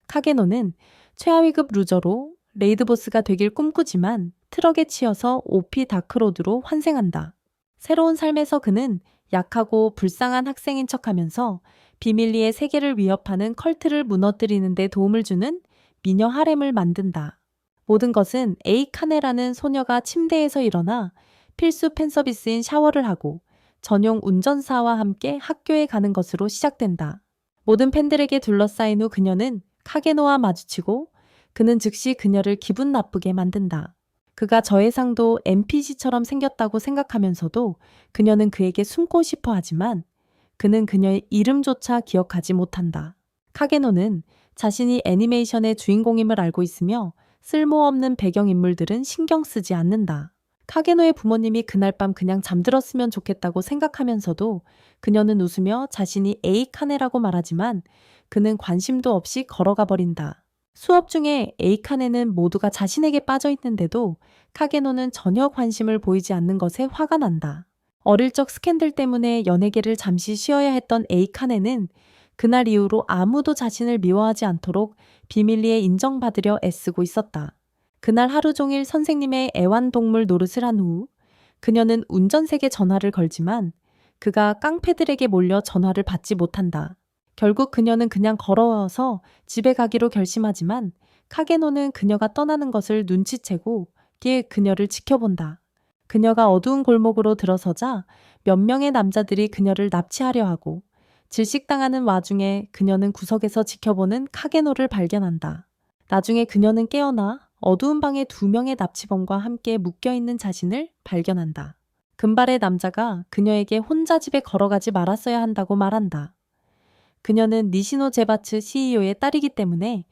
카게노는 최하위급 루저로 레이드보스가 되길 꿈꾸지만 트럭에 치여서 OP 다크로드로 환생한다. 새로운 삶에서 그는 약하고 불쌍한 학생인 척하면서 비밀리에 세계를 위협하는 컬트를 무너뜨리는 데 도움을 주는 미녀 하렘을 만든다. 모든 것은 에이카네라는 소녀가 침대에서 일어나 필수 팬서비스인 샤워를 하고 전용 운전사와 함께 학교에 가는 것으로 시작된다. 모든 팬들에게 둘러싸인 후 그녀는 카게노와 마주치고 그는 즉시 그녀를 기분 나쁘게 만든다. 그가 저해상도 NPC처럼 생겼다고 생각하면서도 그녀는 그에게 숨고 싶어 하지만 그는 그녀의 이름조차 기억하지 못한다. 카게노는 자신이 애니메이션의 주인공임을 알고 있으며 쓸모없는 배경인물들은 신경 쓰지 않는다. 카게노의 부모님이 그날 밤 그냥 잠들었으면 좋겠다고 생각하면서도 그녀는 웃으며 자신이 에이카네라고 말하지만 그는 관심도 없이 걸어가 버린다. 수업 중에 에이카네는 모두가 자신에게 빠져 있는데도 카게노는 전혀 관심을 보이지 않는 것에 화가 난다. 어릴 적 스캔들 때문에 연예계를 잠시 쉬어야 했던 에이카네는 그날 이후로 아무도 자신을 미워하지 않도록 비밀리에 인정받으려 애쓰고 있었다. 그날 하루 종일 선생님의 애완동물 노릇을 한 후 그녀는 운전색에 전화를 걸지만 그가 깡패들에게 몰려 전화를 받지 못한다. 결국 그녀는 그냥 걸어서 집에 가기로 결심하지만 카게노는 그녀가 떠나는 것을 눈치채고 뒤에 그녀를 지켜본다. 그녀가 어두운 골목으로 들어서자 몇 명의 남자들이 그녀를 납치하려 하고 질식당하는 와중에 그녀는 구석에서 지켜보는 카게노를 발견한다. 나중에 그녀는 깨어나 어두운 방에 2명의 납치범과 함께 묶여있는 자신을 발견한다. 금발의 남자가 그녀에게 혼자 집에 걸어가지 말았어야 한다고 말한다. 그녀는 니시노 제바츠 CEO의 딸이기 때문에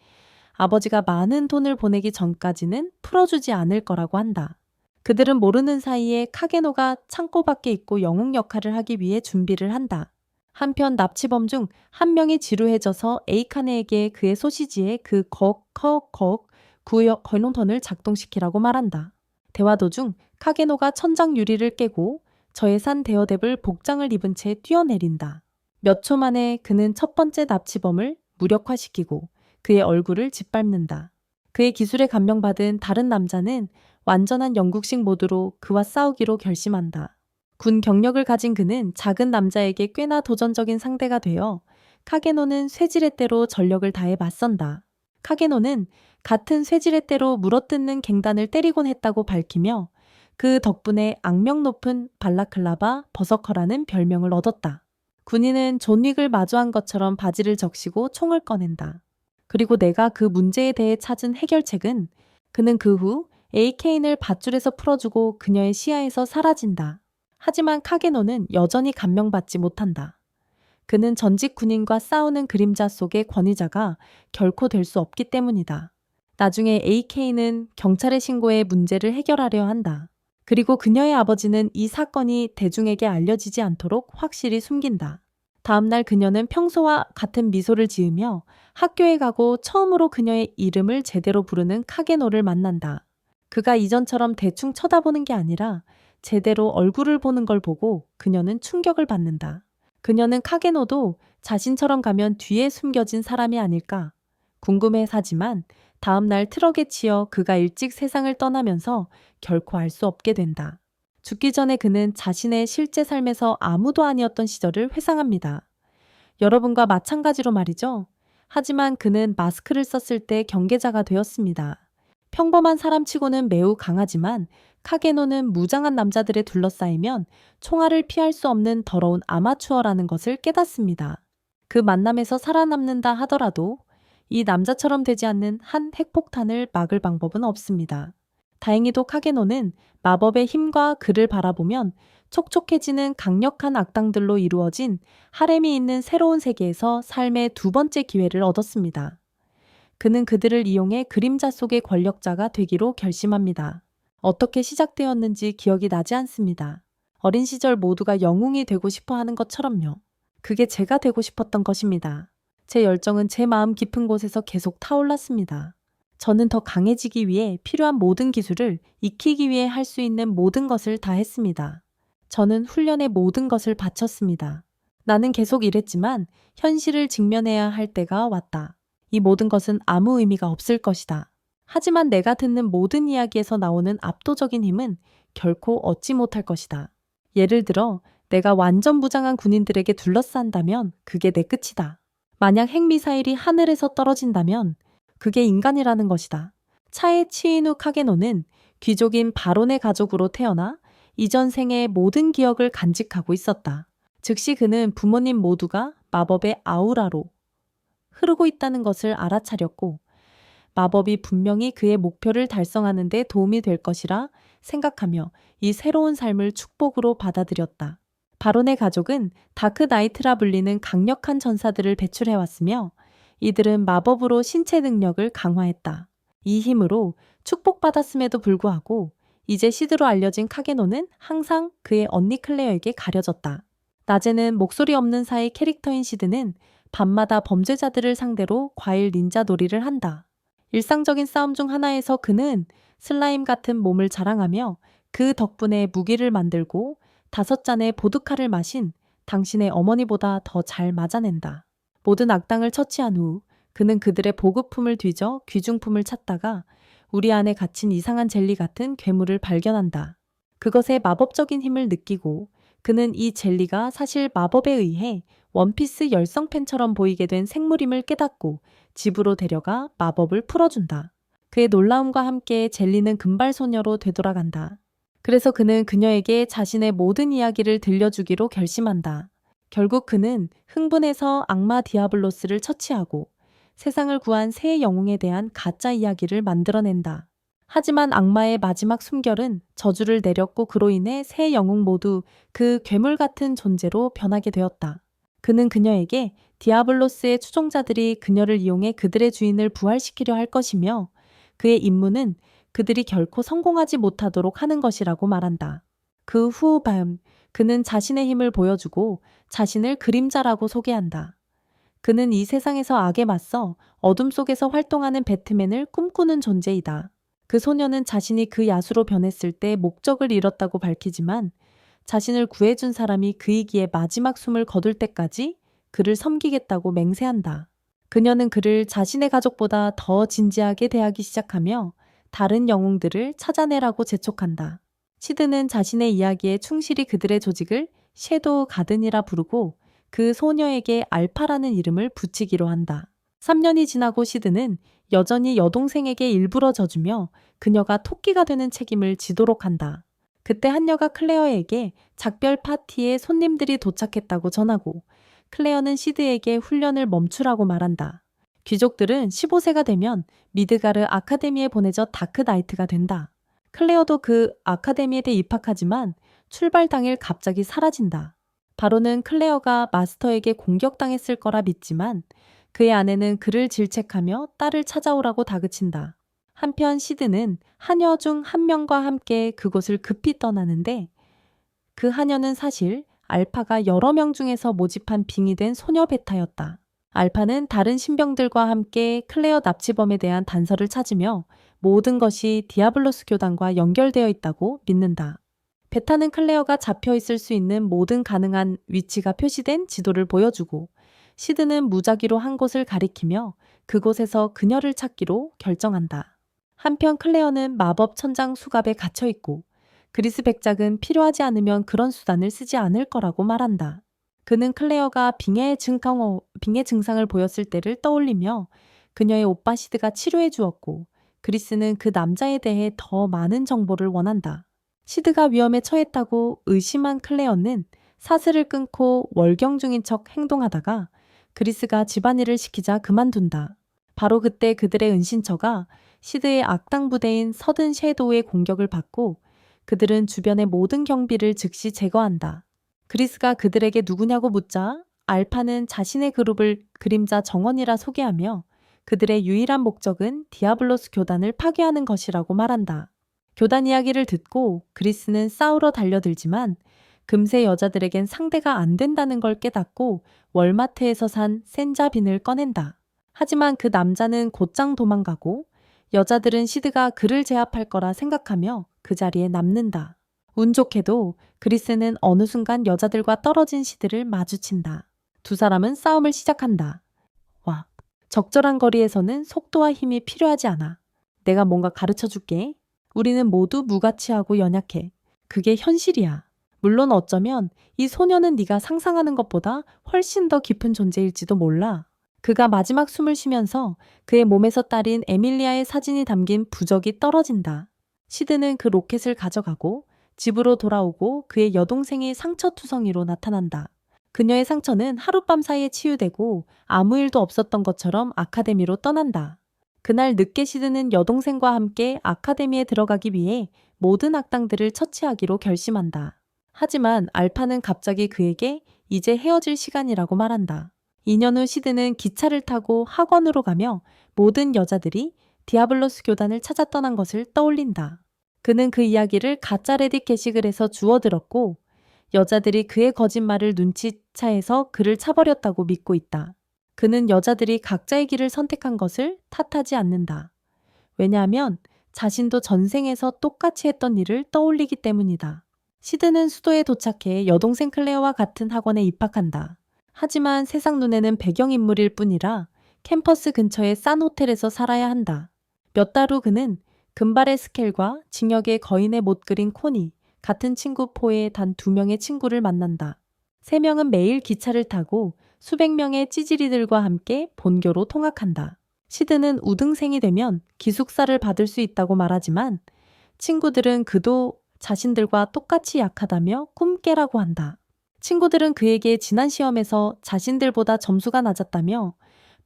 아버지가 많은 돈을 보내기 전까지는 풀어주지 않을 거라고 한다. 그들은 모르는 사이에 카게노가 창고 밖에 있고 영웅 역할을 하기 위해 준비를 한다. 한편 납치범 중 한 명이 지루해져서 에이카네에게 그의 소시지에 그 구역 걸롱턴을 작동시키라고 말한다. 대화 도중 카게노가 천장 유리를 깨고 저예산 대여대불 복장을 입은 채 뛰어내린다. 몇 초 만에 그는 첫 번째 납치범을 무력화시키고 그의 얼굴을 짓밟는다. 그의 기술에 감명받은 다른 남자는 완전한 영국식 모드로 그와 싸우기로 결심한다. 군 경력을 가진 그는 작은 남자에게 꽤나 도전적인 상대가 되어 카게노는 쇠지렛 대로 전력을 다해 맞선다. 카게노는 같은 쇠지렛 대로 물어뜯는 갱단을 때리곤 했다고 밝히며 그 덕분에 악명 높은 발라클라바 버서커라는 별명을 얻었다. 군인은 존 윅을 마주한 것처럼 바지를 적시고 총을 꺼낸다. 그리고 내가 그 문제에 대해 찾은 해결책은 그는 그 후 에이케인을 밧줄에서 풀어주고 그녀의 시야에서 사라진다. 하지만 카게노는 여전히 감명받지 못한다. 그는 전직 군인과 싸우는 그림자 속의 권위자가 결코 될 수 없기 때문이다. 나중에 AK는 경찰에 신고해 문제를 해결하려 한다. 그리고 그녀의 아버지는 이 사건이 대중에게 알려지지 않도록 확실히 숨긴다. 다음날 그녀는 평소와 같은 미소를 지으며 학교에 가고 처음으로 그녀의 이름을 제대로 부르는 카게노를 만난다. 그가 이전처럼 대충 쳐다보는 게 아니라 제대로 얼굴을 보는 걸 보고 그녀는 충격을 받는다. 그녀는 카게노도 자신처럼 가면 뒤에 숨겨진 사람이 아닐까 궁금해하지만 다음날 트럭에 치여 그가 일찍 세상을 떠나면서 결코 알 수 없게 된다. 죽기 전에 그는 자신의 실제 삶에서 아무도 아니었던 시절을 회상합니다. 여러분과 마찬가지로 말이죠. 하지만 그는 마스크를 썼을 때 경계자가 되었습니다. 평범한 사람치고는 매우 강하지만 카게노는 무장한 남자들에 둘러싸이면 총알을 피할 수 없는 더러운 아마추어라는 것을 깨닫습니다. 그 만남에서 살아남는다 하더라도 이 남자처럼 되지 않는 한 핵폭탄을 막을 방법은 없습니다. 다행히도 카게노는 마법의 힘과 그를 바라보면 촉촉해지는 강력한 악당들로 이루어진 하렘이 있는 새로운 세계에서 삶의 두 번째 기회를 얻었습니다. 그는 그들을 이용해 그림자 속의 권력자가 되기로 결심합니다. 어떻게 시작되었는지 기억이 나지 않습니다. 어린 시절 모두가 영웅이 되고 싶어 하는 것처럼요. 그게 제가 되고 싶었던 것입니다. 제 열정은 제 마음 깊은 곳에서 계속 타올랐습니다. 저는 더 강해지기 위해 필요한 모든 기술을 익히기 위해 할 수 있는 모든 것을 다 했습니다. 저는 훈련의 모든 것을 바쳤습니다. 나는 계속 이랬지만 현실을 직면해야 할 때가 왔다. 이 모든 것은 아무 의미가 없을 것이다. 하지만 내가 듣는 모든 이야기에서 나오는 압도적인 힘은 결코 얻지 못할 것이다. 예를 들어 내가 완전 무장한 군인들에게 둘러싼다면 그게 내 끝이다. 만약 핵미사일이 하늘에서 떨어진다면 그게 인간이라는 것이다. 차에 치인 후 카게노는 귀족인 바론의 가족으로 태어나 이전 생의 모든 기억을 간직하고 있었다. 즉시 그는 부모님 모두가 마법의 아우라로 흐르고 있다는 것을 알아차렸고 마법이 분명히 그의 목표를 달성하는 데 도움이 될 것이라 생각하며 이 새로운 삶을 축복으로 받아들였다. 바론의 가족은 다크 나이트라 불리는 강력한 전사들을 배출해왔으며 이들은 마법으로 신체 능력을 강화했다. 이 힘으로 축복받았음에도 불구하고 이제 시드로 알려진 카게노는 항상 그의 언니 클레어에게 가려졌다. 낮에는 목소리 없는 사이 캐릭터인 시드는 밤마다 범죄자들을 상대로 과일 닌자 놀이를 한다. 일상적인 싸움 중 하나에서 그는 슬라임 같은 몸을 자랑하며 그 덕분에 무기를 만들고 5잔의 보드카를 마신 당신의 어머니보다 더 잘 맞아낸다. 모든 악당을 처치한 후 그는 그들의 보급품을 뒤져 귀중품을 찾다가 우리 안에 갇힌 이상한 젤리 같은 괴물을 발견한다. 그것의 마법적인 힘을 느끼고 그는 이 젤리가 사실 마법에 의해 원피스 열성펜처럼 보이게 된 생물임을 깨닫고 집으로 데려가 마법을 풀어준다. 그의 놀라움과 함께 젤리는 금발소녀로 되돌아간다. 그래서 그는 그녀에게 자신의 모든 이야기를 들려주기로 결심한다. 결국 그는 흥분해서 악마 디아블로스를 처치하고 세상을 구한 새 영웅에 대한 가짜 이야기를 만들어낸다. 하지만 악마의 마지막 숨결은 저주를 내렸고 그로 인해 새 영웅 모두 그 괴물 같은 존재로 변하게 되었다. 그는 그녀에게 디아블로스의 추종자들이 그녀를 이용해 그들의 주인을 부활시키려 할 것이며 그의 임무는 그들이 결코 성공하지 못하도록 하는 것이라고 말한다. 그 후 밤 그는 자신의 힘을 보여주고 자신을 그림자라고 소개한다. 그는 이 세상에서 악에 맞서 어둠 속에서 활동하는 배트맨을 꿈꾸는 존재이다. 그 소녀는 자신이 그 야수로 변했을 때 목적을 잃었다고 밝히지만 자신을 구해준 사람이 그이기에 마지막 숨을 거둘 때까지 그를 섬기겠다고 맹세한다. 그녀는 그를 자신의 가족보다 더 진지하게 대하기 시작하며 다른 영웅들을 찾아내라고 재촉한다. 시드는 자신의 이야기에 충실히 그들의 조직을 섀도우 가든이라 부르고 그 소녀에게 알파라는 이름을 붙이기로 한다. 3년이 지나고 시드는 여전히 여동생에게 일부러 져주며 그녀가 토끼가 되는 책임을 지도록 한다. 그때 한여가 클레어에게 작별 파티에 손님들이 도착했다고 전하고 클레어는 시드에게 훈련을 멈추라고 말한다. 귀족들은 15세가 되면 미드가르 아카데미에 보내져 다크 나이트가 된다. 클레어도 그 아카데미에 입학하지만 출발 당일 갑자기 사라진다. 바로는 클레어가 마스터에게 공격당했을 거라 믿지만 그의 아내는 그를 질책하며 딸을 찾아오라고 다그친다. 한편 시드는 하녀 중 한 명과 함께 그곳을 급히 떠나는데 그 하녀는 사실 알파가 여러 명 중에서 모집한 빙의된 소녀 베타였다. 알파는 다른 신병들과 함께 클레어 납치범에 대한 단서를 찾으며 모든 것이 디아블로스 교단과 연결되어 있다고 믿는다. 베타는 클레어가 잡혀 있을 수 있는 모든 가능한 위치가 표시된 지도를 보여주고 시드는 무작위로 한 곳을 가리키며 그곳에서 그녀를 찾기로 결정한다. 한편 클레어는 마법 천장 수갑에 갇혀 있고 그리스 백작은 필요하지 않으면 그런 수단을 쓰지 않을 거라고 말한다. 그는 클레어가 빙의 증상을 보였을 때를 떠올리며 그녀의 오빠 시드가 치료해 주었고 그리스는 그 남자에 대해 더 많은 정보를 원한다. 시드가 위험에 처했다고 의심한 클레어는 사슬을 끊고 월경 중인 척 행동하다가 그리스가 집안일을 시키자 그만둔다. 바로 그때 그들의 은신처가 시드의 악당 부대인 서든 섀도우의 공격을 받고 그들은 주변의 모든 경비를 즉시 제거한다. 그리스가 그들에게 누구냐고 묻자 알파는 자신의 그룹을 그림자 정원이라 소개하며 그들의 유일한 목적은 디아블로스 교단을 파괴하는 것이라고 말한다. 교단 이야기를 듣고 그리스는 싸우러 달려들지만 금세 여자들에겐 상대가 안 된다는 걸 깨닫고 월마트에서 산 센자빈을 꺼낸다. 하지만 그 남자는 곧장 도망가고 여자들은 시드가 그를 제압할 거라 생각하며 그 자리에 남는다. 운 좋게도 그리스는 어느 순간 여자들과 떨어진 시드를 마주친다. 두 사람은 싸움을 시작한다. 적절한 거리에서는 속도와 힘이 필요하지 않아. 내가 뭔가 가르쳐 줄게. 우리는 모두 무가치하고 연약해. 그게 현실이야. 물론 어쩌면 이 소녀는 네가 상상하는 것보다 훨씬 더 깊은 존재일지도 몰라. 그가 마지막 숨을 쉬면서 그의 몸에서 딸인 에밀리아의 사진이 담긴 부적이 떨어진다. 시드는 그 로켓을 가져가고 집으로 돌아오고 그의 여동생이 상처투성이로 나타난다. 그녀의 상처는 하룻밤 사이에 치유되고 아무 일도 없었던 것처럼 아카데미로 떠난다. 그날 늦게 시드는 여동생과 함께 아카데미에 들어가기 위해 모든 악당들을 처치하기로 결심한다. 하지만 알파는 갑자기 그에게 이제 헤어질 시간이라고 말한다. 2년 후 시드는 기차를 타고 학원으로 가며 모든 여자들이 디아블로스 교단을 찾아 떠난 것을 떠올린다. 그는 그 이야기를 가짜 레딧 게시글에서 주워들었고 여자들이 그의 거짓말을 눈치차에서 그를 차버렸다고 믿고 있다. 그는 여자들이 각자의 길을 선택한 것을 탓하지 않는다. 왜냐하면 자신도 전생에서 똑같이 했던 일을 떠올리기 때문이다. 시드는 수도에 도착해 여동생 클레어와 같은 학원에 입학한다. 하지만 세상 눈에는 배경인물일 뿐이라 캠퍼스 근처의 싼 호텔에서 살아야 한다. 몇 달 후 그는 금발의 스켈과 징역의 거인의 못 그린 코니, 같은 친구 포에 단 2명의 친구를 만난다. 3명은 매일 기차를 타고 수백 명의 찌질이들과 함께 본교로 통학한다. 시드는 우등생이 되면 기숙사를 받을 수 있다고 말하지만 친구들은 그도 자신들과 똑같이 약하다며 꿈깨라고 한다. 친구들은 그에게 지난 시험에서 자신들보다 점수가 낮았다며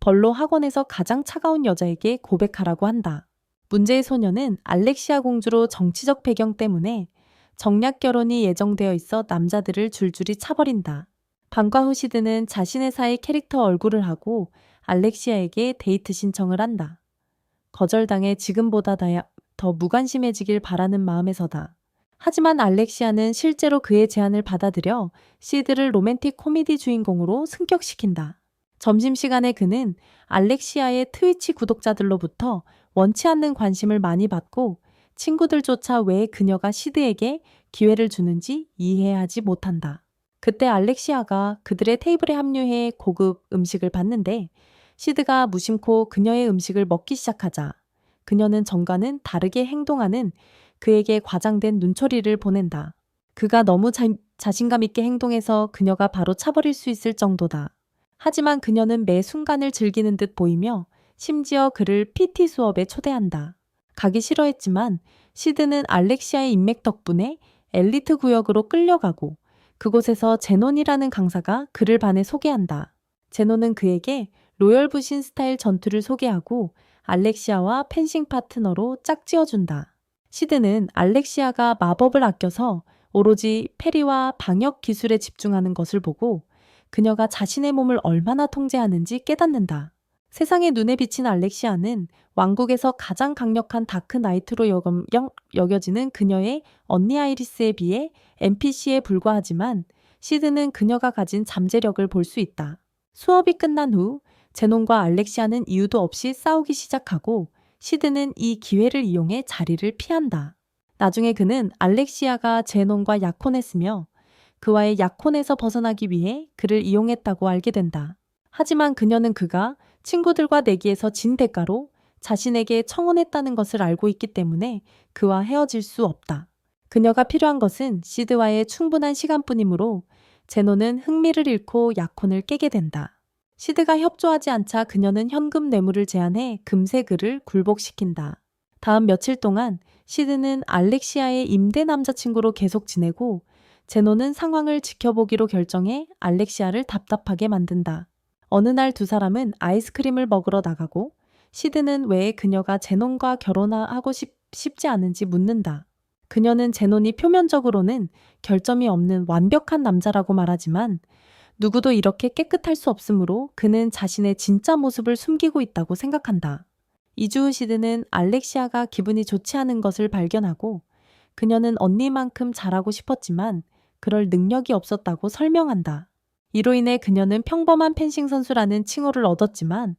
벌로 학원에서 가장 차가운 여자에게 고백하라고 한다. 문제의 소녀는 알렉시아 공주로 정치적 배경 때문에 정략 결혼이 예정되어 있어 남자들을 줄줄이 차버린다. 방과 후 시드는 자신의 사이 캐릭터 얼굴을 하고 알렉시아에게 데이트 신청을 한다. 거절당해 지금보다 더 무관심해지길 바라는 마음에서다. 하지만 알렉시아는 실제로 그의 제안을 받아들여 시드를 로맨틱 코미디 주인공으로 승격시킨다. 점심시간에 그는 알렉시아의 트위치 구독자들로부터 원치 않는 관심을 많이 받고 친구들조차 왜 그녀가 시드에게 기회를 주는지 이해하지 못한다. 그때 알렉시아가 그들의 테이블에 합류해 고급 음식을 받는데 시드가 무심코 그녀의 음식을 먹기 시작하자 그녀는 전과는 다르게 행동하는 그에게 과장된 눈초리를 보낸다. 그가 너무 자신감 있게 행동해서 그녀가 바로 차버릴 수 있을 정도다. 하지만 그녀는 매 순간을 즐기는 듯 보이며 심지어 그를 PT 수업에 초대한다. 가기 싫어했지만 시드는 알렉시아의 인맥 덕분에 엘리트 구역으로 끌려가고 그곳에서 제논이라는 강사가 그를 반에 소개한다. 제논은 그에게 로열 부신 스타일 전투를 소개하고 알렉시아와 펜싱 파트너로 짝지어준다. 시드는 알렉시아가 마법을 아껴서 오로지 패리와 방역 기술에 집중하는 것을 보고 그녀가 자신의 몸을 얼마나 통제하는지 깨닫는다. 세상의 눈에 비친 알렉시아는 왕국에서 가장 강력한 다크 나이트로 여겨지는 그녀의 언니 아이리스에 비해 NPC에 불과하지만 시드는 그녀가 가진 잠재력을 볼 수 있다. 수업이 끝난 후 제논과 알렉시아는 이유도 없이 싸우기 시작하고 시드는 이 기회를 이용해 자리를 피한다. 나중에 그는 알렉시아가 제논과 약혼했으며 그와의 약혼에서 벗어나기 위해 그를 이용했다고 알게 된다. 하지만 그녀는 그가 친구들과 내기에서 진 대가로 자신에게 청혼했다는 것을 알고 있기 때문에 그와 헤어질 수 없다. 그녀가 필요한 것은 시드와의 충분한 시간뿐이므로 제노는 흥미를 잃고 약혼을 깨게 된다. 시드가 협조하지 않자 그녀는 현금 뇌물을 제안해 금세 그를 굴복시킨다. 다음 며칠 동안 시드는 알렉시아의 임대 남자친구로 계속 지내고 제노는 상황을 지켜보기로 결정해 알렉시아를 답답하게 만든다. 어느 날 두 사람은 아이스크림을 먹으러 나가고 시드는 왜 그녀가 제논과 결혼하고 싶지 않은지 묻는다. 그녀는 제논이 표면적으로는 결점이 없는 완벽한 남자라고 말하지만 누구도 이렇게 깨끗할 수 없으므로 그는 자신의 진짜 모습을 숨기고 있다고 생각한다. 2주 후 시드는 알렉시아가 기분이 좋지 않은 것을 발견하고 그녀는 언니만큼 잘하고 싶었지만 그럴 능력이 없었다고 설명한다. 이로 인해 그녀는 평범한 펜싱 선수라는 칭호를 얻었지만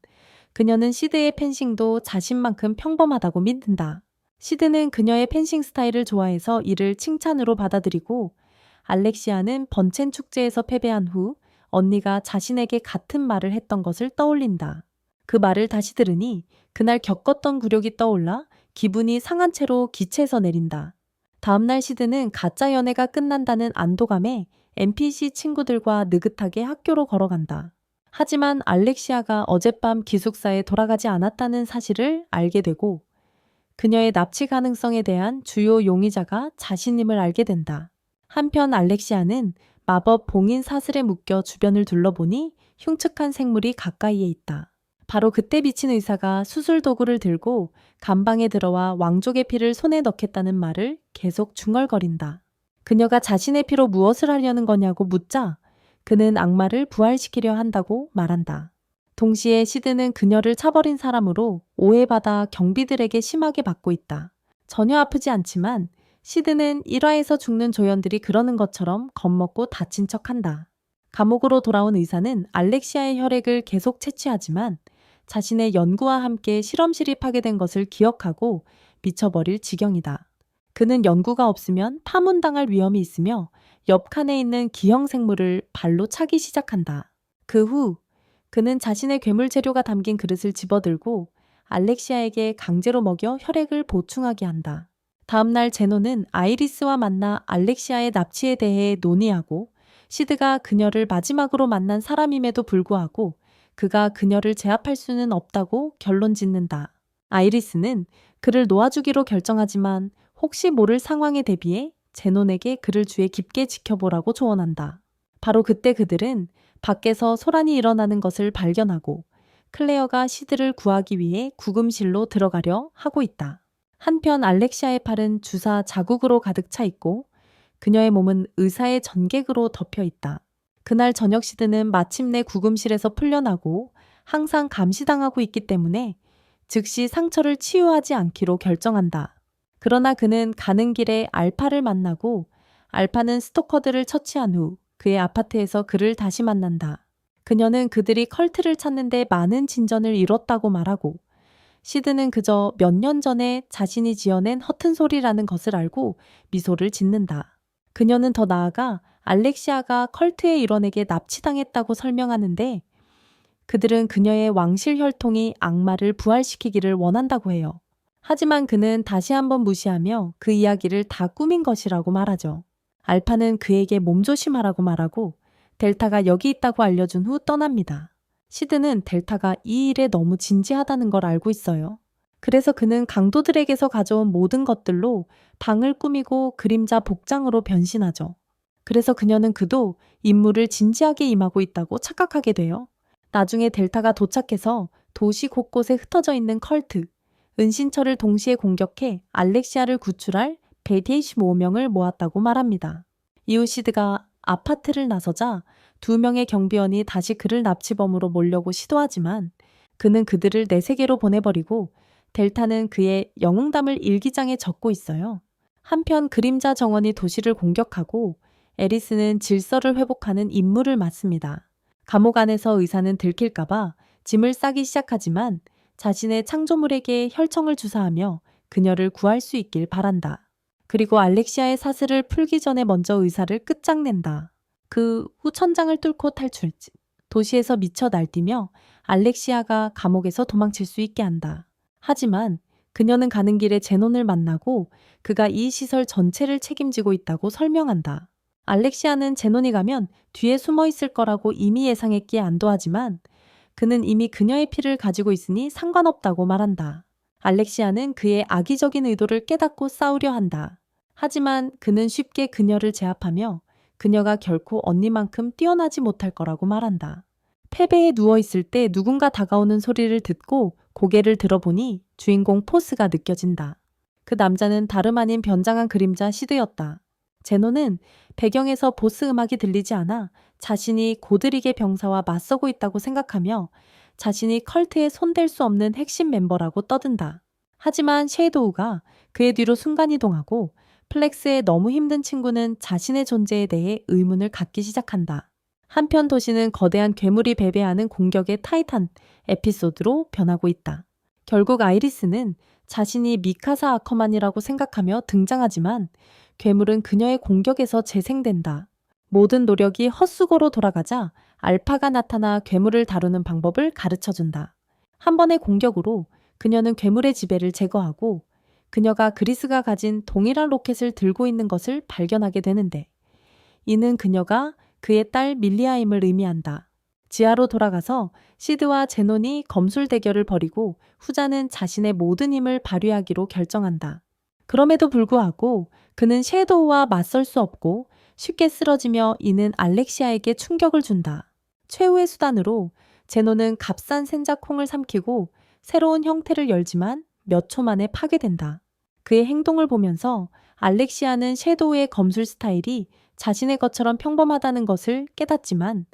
그녀는 시드의 펜싱도 자신만큼 평범하다고 믿는다. 시드는 그녀의 펜싱 스타일을 좋아해서 이를 칭찬으로 받아들이고 알렉시아는 번첸 축제에서 패배한 후 언니가 자신에게 같은 말을 했던 것을 떠올린다. 그 말을 다시 들으니 그날 겪었던 굴욕이 떠올라 기분이 상한 채로 기체에서 내린다. 다음날 시드는 가짜 연애가 끝난다는 안도감에 NPC 친구들과 느긋하게 학교로 걸어간다. 하지만 알렉시아가 어젯밤 기숙사에 돌아가지 않았다는 사실을 알게 되고 그녀의 납치 가능성에 대한 주요 용의자가 자신임을 알게 된다. 한편 알렉시아는 마법 봉인 사슬에 묶여 주변을 둘러보니 흉측한 생물이 가까이에 있다. 바로 그때 미친 의사가 수술 도구를 들고 감방에 들어와 왕족의 피를 손에 넣겠다는 말을 계속 중얼거린다. 그녀가 자신의 피로 무엇을 하려는 거냐고 묻자 그는 악마를 부활시키려 한다고 말한다. 동시에 시드는 그녀를 차버린 사람으로 오해받아 경비들에게 심하게 받고 있다. 전혀 아프지 않지만 시드는 일화에서 죽는 조연들이 그러는 것처럼 겁먹고 다친 척한다. 감옥으로 돌아온 의사는 알렉시아의 혈액을 계속 채취하지만 자신의 연구와 함께 실험실이 파괴된 것을 기억하고 미쳐버릴 지경이다. 그는 연구가 없으면 파문당할 위험이 있으며 옆 칸에 있는 기형 생물을 발로 차기 시작한다. 그 후 그는 자신의 괴물 재료가 담긴 그릇을 집어들고 알렉시아에게 강제로 먹여 혈액을 보충하게 한다. 다음날 제노는 아이리스와 만나 알렉시아의 납치에 대해 논의하고 시드가 그녀를 마지막으로 만난 사람임에도 불구하고 그가 그녀를 제압할 수는 없다고 결론 짓는다. 아이리스는 그를 놓아주기로 결정하지만 혹시 모를 상황에 대비해 제논에게 그를 주의 깊게 지켜보라고 조언한다. 바로 그때 그들은 밖에서 소란이 일어나는 것을 발견하고 클레어가 시드를 구하기 위해 구금실로 들어가려 하고 있다. 한편 알렉시아의 팔은 주사 자국으로 가득 차 있고 그녀의 몸은 의사의 전객으로 덮여 있다. 그날 저녁 시드는 마침내 구금실에서 풀려나고 항상 감시당하고 있기 때문에 즉시 상처를 치유하지 않기로 결정한다. 그러나 그는 가는 길에 알파를 만나고 알파는 스토커들을 처치한 후 그의 아파트에서 그를 다시 만난다. 그녀는 그들이 컬트를 찾는데 많은 진전을 이뤘다고 말하고 시드는 그저 몇 년 전에 자신이 지어낸 허튼 소리라는 것을 알고 미소를 짓는다. 그녀는 더 나아가 알렉시아가 컬트의 일원에게 납치당했다고 설명하는데 그들은 그녀의 왕실 혈통이 악마를 부활시키기를 원한다고 해요. 하지만 그는 다시 한번 무시하며 그 이야기를 다 꾸민 것이라고 말하죠. 알파는 그에게 몸조심하라고 말하고 델타가 여기 있다고 알려준 후 떠납니다. 시드는 델타가 이 일에 너무 진지하다는 걸 알고 있어요. 그래서 그는 강도들에게서 가져온 모든 것들로 방을 꾸미고 그림자 복장으로 변신하죠. 그래서 그녀는 그도 임무를 진지하게 임하고 있다고 착각하게 돼요. 나중에 델타가 도착해서 도시 곳곳에 흩어져 있는 컬트, 은신처를 동시에 공격해 알렉시아를 구출할 125명을 모았다고 말합니다. 이후 시드가 아파트를 나서자 2명의 경비원이 다시 그를 납치범으로 몰려고 시도하지만 그는 그들을 내 세계로 보내버리고 델타는 그의 영웅담을 일기장에 적고 있어요. 한편 그림자 정원이 도시를 공격하고 에리스는 질서를 회복하는 임무를 맡습니다. 감옥 안에서 의사는 들킬까봐 짐을 싸기 시작하지만 자신의 창조물에게 혈청을 주사하며 그녀를 구할 수 있길 바란다. 그리고 알렉시아의 사슬을 풀기 전에 먼저 의사를 끝장낸다. 그 후 천장을 뚫고 탈출. 도시에서 미쳐 날뛰며 알렉시아가 감옥에서 도망칠 수 있게 한다. 하지만 그녀는 가는 길에 제논을 만나고 그가 이 시설 전체를 책임지고 있다고 설명한다. 알렉시아는 제논이 가면 뒤에 숨어 있을 거라고 이미 예상했기에 안도하지만 그는 이미 그녀의 피를 가지고 있으니 상관없다고 말한다. 알렉시아는 그의 악의적인 의도를 깨닫고 싸우려 한다. 하지만 그는 쉽게 그녀를 제압하며 그녀가 결코 언니만큼 뛰어나지 못할 거라고 말한다. 패배에 누워있을 때 누군가 다가오는 소리를 듣고 고개를 들어보니 주인공 포스가 느껴진다. 그 남자는 다름 아닌 변장한 그림자 시드였다. 제노는 배경에서 보스 음악이 들리지 않아 자신이 고드릭의 병사와 맞서고 있다고 생각하며 자신이 컬트에 손댈 수 없는 핵심 멤버라고 떠든다. 하지만 쉐이도우가 그의 뒤로 순간이동하고 플렉스의 너무 힘든 친구는 자신의 존재에 대해 의문을 갖기 시작한다. 한편 도시는 거대한 괴물이 배배하는 공격의 타이탄 에피소드로 변하고 있다. 결국 아이리스는 자신이 미카사 아커만이라고 생각하며 등장하지만 괴물은 그녀의 공격에서 재생된다. 모든 노력이 헛수고로 돌아가자 알파가 나타나 괴물을 다루는 방법을 가르쳐준다. 한 번의 공격으로 그녀는 괴물의 지배를 제거하고 그녀가 그리스가 가진 동일한 로켓을 들고 있는 것을 발견하게 되는데 이는 그녀가 그의 딸 밀리아임을 의미한다. 지하로 돌아가서 시드와 제논이 검술 대결을 벌이고 후자는 자신의 모든 힘을 발휘하기로 결정한다. 그럼에도 불구하고 그는 섀도우와 맞설 수 없고 쉽게 쓰러지며 이는 알렉시아에게 충격을 준다. 최후의 수단으로 제논은 값싼 센자콩을 삼키고 새로운 형태를 열지만 몇 초 만에 파괴된다. 그의 행동을 보면서 알렉시아는 섀도우의 검술 스타일이 자신의 것처럼 평범하다는 것을 깨닫지만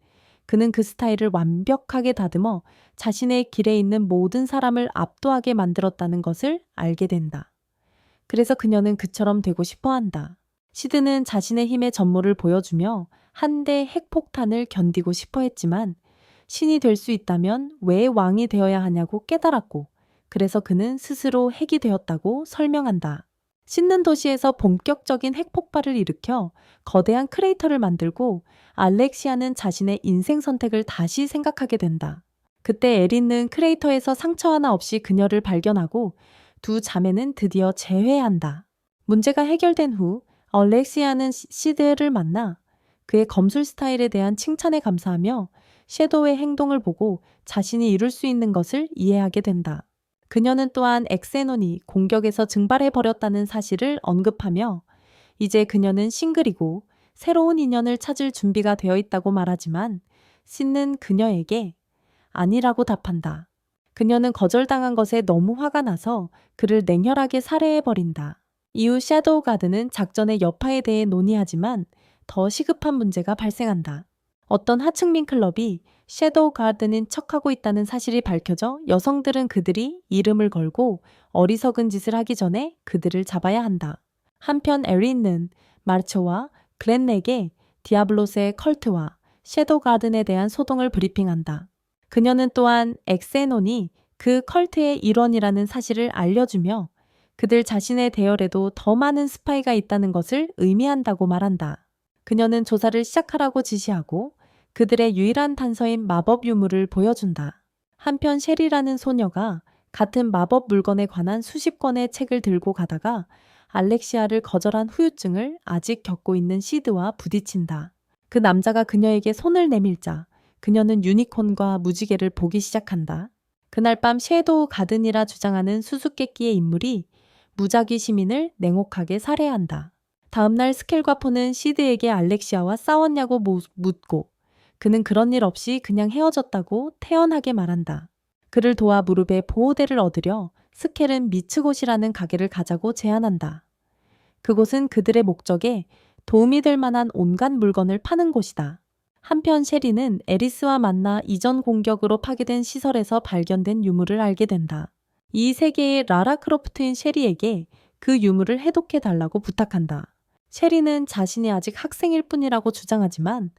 그는 그 스타일을 완벽하게 다듬어 자신의 길에 있는 모든 사람을 압도하게 만들었다는 것을 알게 된다. 그래서 그녀는 그처럼 되고 싶어 한다. 시드는 자신의 힘의 전모를 보여주며 한 대 핵폭탄을 견디고 싶어 했지만 신이 될 수 있다면 왜 왕이 되어야 하냐고 깨달았고 그래서 그는 스스로 핵이 되었다고 설명한다. 씻는 도시에서 본격적인 핵폭발을 일으켜 거대한 크레이터를 만들고 알렉시아는 자신의 인생 선택을 다시 생각하게 된다. 그때 에린은 크레이터에서 상처 하나 없이 그녀를 발견하고 두 자매는 드디어 재회한다. 문제가 해결된 후 알렉시아는 시드를 만나 그의 검술 스타일에 대한 칭찬에 감사하며 섀도우의 행동을 보고 자신이 이룰 수 있는 것을 이해하게 된다. 그녀는 또한 엑세논이 공격에서 증발해버렸다는 사실을 언급하며 이제 그녀는 싱글이고 새로운 인연을 찾을 준비가 되어 있다고 말하지만 신은 그녀에게 아니라고 답한다. 그녀는 거절당한 것에 너무 화가 나서 그를 냉혈하게 살해해버린다. 이후 섀도우 가드는 작전의 여파에 대해 논의하지만 더 시급한 문제가 발생한다. 어떤 하층민 클럽이 섀도우 가드는 척하고 있다는 사실이 밝혀져 여성들은 그들이 이름을 걸고 어리석은 짓을 하기 전에 그들을 잡아야 한다. 한편 에린은 마르초와 글렌에게 디아블로스의 컬트와 섀도우 가든에 대한 소동을 브리핑한다. 그녀는 또한 엑세논이 그 컬트의 일원이라는 사실을 알려주며 그들 자신의 대열에도 더 많은 스파이가 있다는 것을 의미한다고 말한다. 그녀는 조사를 시작하라고 지시하고 그들의 유일한 단서인 마법 유물을 보여준다. 한편 셰리라는 소녀가 같은 마법 물건에 관한 수십 권의 책을 들고 가다가 알렉시아를 거절한 후유증을 아직 겪고 있는 시드와 부딪힌다. 그 남자가 그녀에게 손을 내밀자 그녀는 유니콘과 무지개를 보기 시작한다. 그날 밤 섀도우 가든이라 주장하는 수수께끼의 인물이 무작위 시민을 냉혹하게 살해한다. 다음날 스켈과 포는 시드에게 알렉시아와 싸웠냐고 묻고 그는 그런 일 없이 그냥 헤어졌다고 태연하게 말한다. 그를 도와 무릎에 보호대를 얻으려 스켈은 미츠곳이라는 가게를 가자고 제안한다. 그곳은 그들의 목적에 도움이 될 만한 온갖 물건을 파는 곳이다. 한편 셰리는 에리스와 만나 이전 공격으로 파괴된 시설에서 발견된 유물을 알게 된다. 이 세계의 라라 크로프트인 셰리에게 그 유물을 해독해 달라고 부탁한다. 셰리는 자신이 아직 학생일 뿐이라고 주장하지만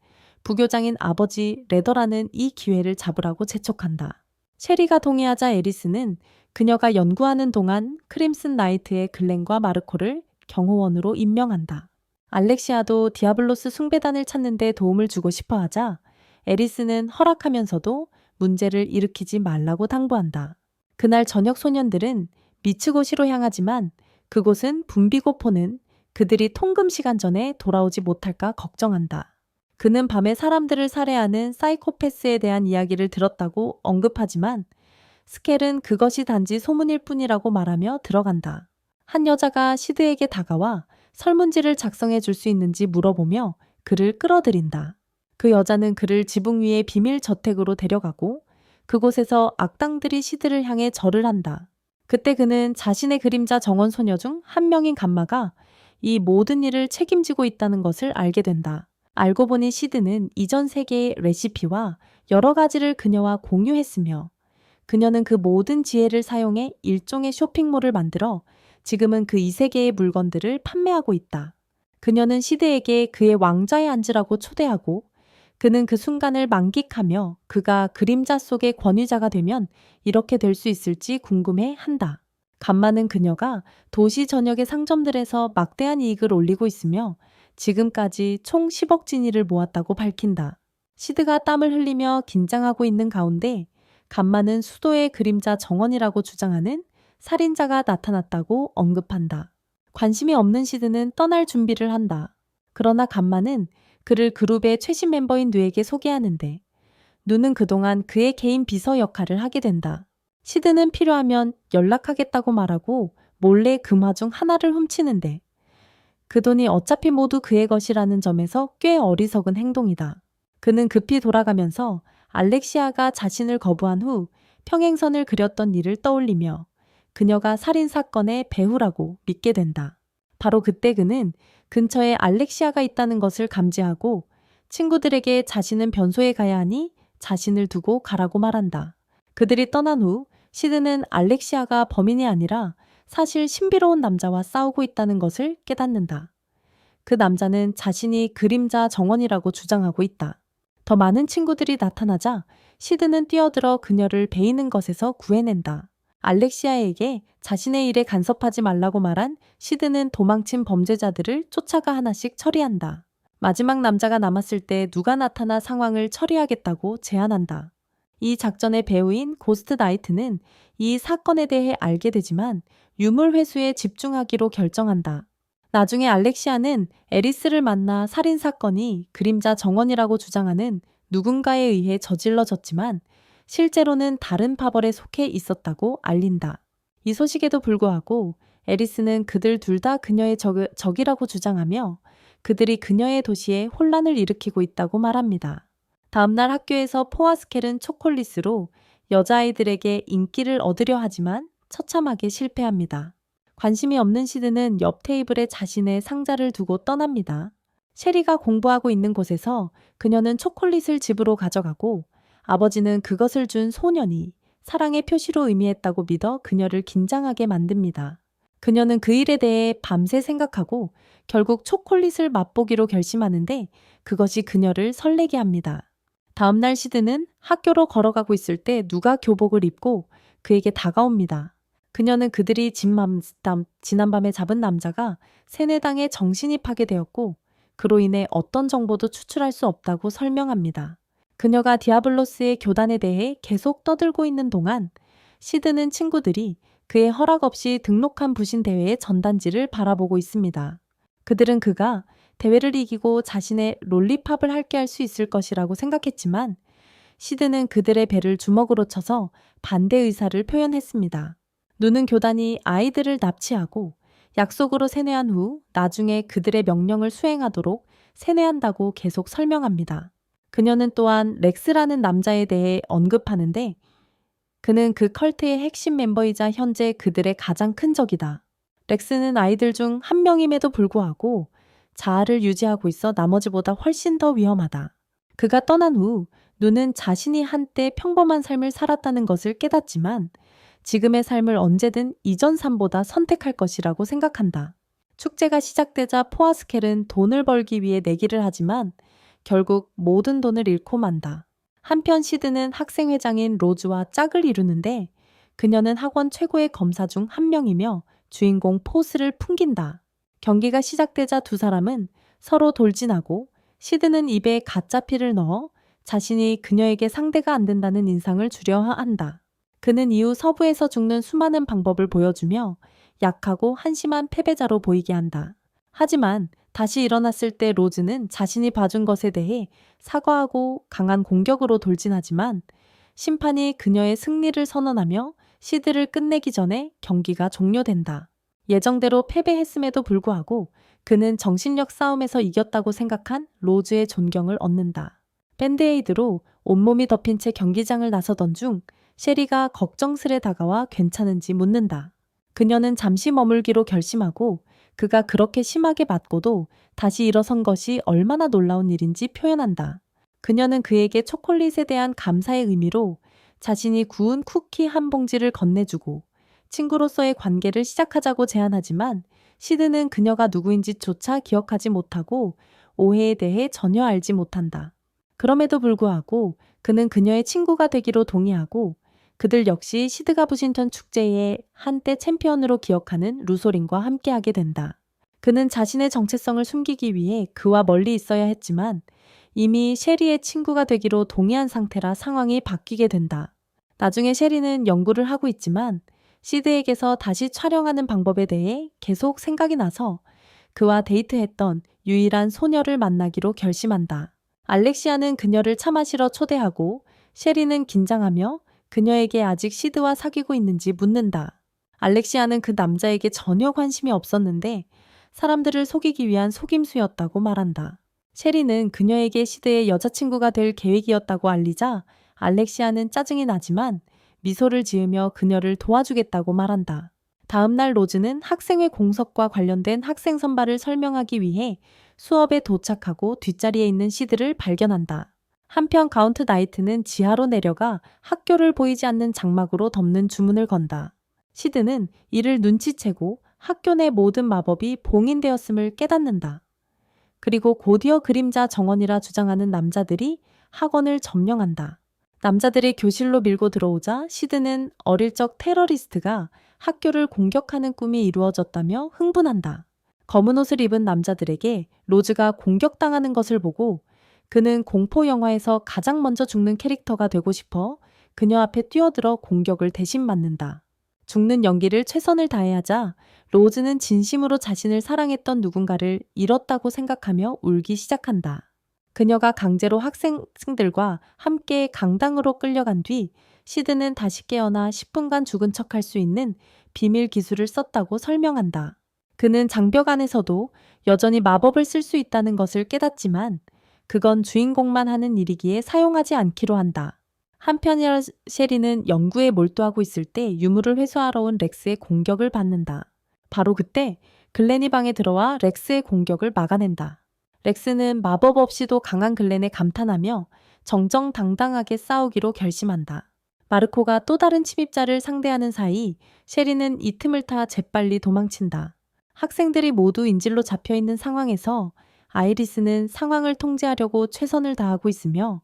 부교장인 아버지 레더라는 이 기회를 잡으라고 재촉한다. 셰리가 동의하자 에리스는 그녀가 연구하는 동안 크림슨 나이트의 글렌과 마르코를 경호원으로 임명한다. 알렉시아도 디아블로스 숭배단을 찾는 데 도움을 주고 싶어 하자 에리스는 허락하면서도 문제를 일으키지 말라고 당부한다. 그날 저녁 소년들은 미츠고시로 향하지만 그곳은 분비고포는 그들이 통금 시간 전에 돌아오지 못할까 걱정한다. 그는 밤에 사람들을 살해하는 사이코패스에 대한 이야기를 들었다고 언급하지만 스켈은 그것이 단지 소문일 뿐이라고 말하며 들어간다. 한 여자가 시드에게 다가와 설문지를 작성해 줄 수 있는지 물어보며 그를 끌어들인다. 그 여자는 그를 지붕 위의 비밀 저택으로 데려가고 그곳에서 악당들이 시드를 향해 절을 한다. 그때 그는 자신의 그림자 정원 소녀 중 한 명인 감마가 이 모든 일을 책임지고 있다는 것을 알게 된다. 알고 보니 시드는 이전 세계의 레시피와 여러 가지를 그녀와 공유했으며 그녀는 그 모든 지혜를 사용해 일종의 쇼핑몰을 만들어 지금은 그 이세계의 물건들을 판매하고 있다. 그녀는 시드에게 그의 왕좌에 앉으라고 초대하고 그는 그 순간을 만끽하며 그가 그림자 속의 권위자가 되면 이렇게 될 수 있을지 궁금해 한다. 간만은 그녀가 도시 전역의 상점들에서 막대한 이익을 올리고 있으며 지금까지 총 10억 지니를 모았다고 밝힌다. 시드가 땀을 흘리며 긴장하고 있는 가운데 간만은 수도의 그림자 정원이라고 주장하는 살인자가 나타났다고 언급한다. 관심이 없는 시드는 떠날 준비를 한다. 그러나 간만은 그를 그룹의 최신 멤버인 누에게 소개하는데 누는 그동안 그의 개인 비서 역할을 하게 된다. 시드는 필요하면 연락하겠다고 말하고 몰래 금화 중 하나를 훔치는데 그 돈이 어차피 모두 그의 것이라는 점에서 꽤 어리석은 행동이다. 그는 급히 돌아가면서 알렉시아가 자신을 거부한 후 평행선을 그렸던 일을 떠올리며 그녀가 살인사건의 배후라고 믿게 된다. 바로 그때 그는 근처에 알렉시아가 있다는 것을 감지하고 친구들에게 자신은 변소에 가야 하니 자신을 두고 가라고 말한다. 그들이 떠난 후 시드는 알렉시아가 범인이 아니라 사실 신비로운 남자와 싸우고 있다는 것을 깨닫는다. 그 남자는 자신이 그림자 정원이라고 주장하고 있다. 더 많은 친구들이 나타나자 시드는 뛰어들어 그녀를 베이는 것에서 구해낸다. 알렉시아에게 자신의 일에 간섭하지 말라고 말한 시드는 도망친 범죄자들을 쫓아가 하나씩 처리한다. 마지막 남자가 남았을 때 누가 나타나 상황을 처리하겠다고 제안한다. 이 작전의 배우인 고스트 나이트는 이 사건에 대해 알게 되지만 유물 회수에 집중하기로 결정한다. 나중에 알렉시아는 에리스를 만나 살인사건이 그림자 정원이라고 주장하는 누군가에 의해 저질러졌지만 실제로는 다른 파벌에 속해 있었다고 알린다. 이 소식에도 불구하고 에리스는 그들 둘 다 그녀의 적이라고 주장하며 그들이 그녀의 도시에 혼란을 일으키고 있다고 말합니다. 다음날 학교에서 포아스켈은 초콜릿으로 여자아이들에게 인기를 얻으려 하지만 처참하게 실패합니다. 관심이 없는 시드는 옆 테이블에 자신의 상자를 두고 떠납니다. 셰리가 공부하고 있는 곳에서 그녀는 초콜릿을 집으로 가져가고 아버지는 그것을 준 소년이 사랑의 표시로 의미했다고 믿어 그녀를 긴장하게 만듭니다. 그녀는 그 일에 대해 밤새 생각하고 결국 초콜릿을 맛보기로 결심하는데 그것이 그녀를 설레게 합니다. 다음날 시드는 학교로 걸어가고 있을 때 누가 교복을 입고 그에게 다가옵니다. 그녀는 그들이 지난밤에 잡은 남자가 세뇌당해 정신이 파괴되었고 그로 인해 어떤 정보도 추출할 수 없다고 설명합니다. 그녀가 디아블로스의 교단에 대해 계속 떠들고 있는 동안 시드는 친구들이 그의 허락 없이 등록한 부신 대회의 전단지를 바라보고 있습니다. 그들은 그가 대회를 이기고 자신의 롤리팝을 할게 할 수 있을 것이라고 생각했지만 시드는 그들의 배를 주먹으로 쳐서 반대 의사를 표현했습니다. 누는 교단이 아이들을 납치하고 약속으로 세뇌한 후 나중에 그들의 명령을 수행하도록 세뇌한다고 계속 설명합니다. 그녀는 또한 렉스라는 남자에 대해 언급하는데 그는 그 컬트의 핵심 멤버이자 현재 그들의 가장 큰 적이다. 렉스는 아이들 중 한 명임에도 불구하고 자아를 유지하고 있어 나머지보다 훨씬 더 위험하다. 그가 떠난 후 누는 자신이 한때 평범한 삶을 살았다는 것을 깨닫지만 지금의 삶을 언제든 이전 삶보다 선택할 것이라고 생각한다. 축제가 시작되자 포아스켈은 돈을 벌기 위해 내기를 하지만 결국 모든 돈을 잃고 만다. 한편 시드는 학생회장인 로즈와 짝을 이루는데 그녀는 학원 최고의 검사 중 한 명이며 주인공 포스를 풍긴다. 경기가 시작되자 두 사람은 서로 돌진하고 시드는 입에 가짜 피를 넣어 자신이 그녀에게 상대가 안 된다는 인상을 주려 한다. 그는 이후 서부에서 죽는 수많은 방법을 보여주며 약하고 한심한 패배자로 보이게 한다. 하지만 다시 일어났을 때 로즈는 자신이 봐준 것에 대해 사과하고 강한 공격으로 돌진하지만 심판이 그녀의 승리를 선언하며 시드를 끝내기 전에 경기가 종료된다. 예정대로 패배했음에도 불구하고 그는 정신력 싸움에서 이겼다고 생각한 로즈의 존경을 얻는다. 밴드에이드로 온몸이 덮인 채 경기장을 나서던 중 셰리가 걱정스레 다가와 괜찮은지 묻는다. 그녀는 잠시 머물기로 결심하고 그가 그렇게 심하게 맞고도 다시 일어선 것이 얼마나 놀라운 일인지 표현한다. 그녀는 그에게 초콜릿에 대한 감사의 의미로 자신이 구운 쿠키 한 봉지를 건네주고 친구로서의 관계를 시작하자고 제안하지만 시드는 그녀가 누구인지조차 기억하지 못하고 오해에 대해 전혀 알지 못한다. 그럼에도 불구하고 그는 그녀의 친구가 되기로 동의하고 그들 역시 시드가 부신턴 축제의 한때 챔피언으로 기억하는 루소린과 함께하게 된다. 그는 자신의 정체성을 숨기기 위해 그와 멀리 있어야 했지만 이미 셰리의 친구가 되기로 동의한 상태라 상황이 바뀌게 된다. 나중에 셰리는 연구를 하고 있지만 시드에게서 다시 촬영하는 방법에 대해 계속 생각이 나서 그와 데이트했던 유일한 소녀를 만나기로 결심한다. 알렉시아는 그녀를 차 마시러 초대하고 셰리는 긴장하며 그녀에게 아직 시드와 사귀고 있는지 묻는다. 알렉시아는 그 남자에게 전혀 관심이 없었는데 사람들을 속이기 위한 속임수였다고 말한다. 셰리는 그녀에게 시드의 여자친구가 될 계획이었다고 알리자 알렉시아는 짜증이 나지만 미소를 지으며 그녀를 도와주겠다고 말한다. 다음 날 로즈는 학생회 공석과 관련된 학생 선발을 설명하기 위해 수업에 도착하고 뒷자리에 있는 시드를 발견한다. 한편 가운트 나이트는 지하로 내려가 학교를 보이지 않는 장막으로 덮는 주문을 건다. 시드는 이를 눈치채고 학교 내 모든 마법이 봉인되었음을 깨닫는다. 그리고 곧이어 그림자 정원이라 주장하는 남자들이 학원을 점령한다. 남자들이 교실로 밀고 들어오자 시드는 어릴 적 테러리스트가 학교를 공격하는 꿈이 이루어졌다며 흥분한다. 검은 옷을 입은 남자들에게 로즈가 공격당하는 것을 보고 그는 공포 영화에서 가장 먼저 죽는 캐릭터가 되고 싶어 그녀 앞에 뛰어들어 공격을 대신 맞는다. 죽는 연기를 최선을 다해 하자 로즈는 진심으로 자신을 사랑했던 누군가를 잃었다고 생각하며 울기 시작한다. 그녀가 강제로 학생들과 함께 강당으로 끌려간 뒤 시드는 다시 깨어나 10분간 죽은 척할 수 있는 비밀 기술을 썼다고 설명한다. 그는 장벽 안에서도 여전히 마법을 쓸 수 있다는 것을 깨닫지만 그건 주인공만 하는 일이기에 사용하지 않기로 한다. 한편 셰리는 연구에 몰두하고 있을 때 유물을 회수하러 온 렉스의 공격을 받는다. 바로 그때 글렌이 방에 들어와 렉스의 공격을 막아낸다. 렉스는 마법 없이도 강한 글렌에 감탄하며 정정당당하게 싸우기로 결심한다. 마르코가 또 다른 침입자를 상대하는 사이 셰리는 이 틈을 타 재빨리 도망친다. 학생들이 모두 인질로 잡혀있는 상황에서 아이리스는 상황을 통제하려고 최선을 다하고 있으며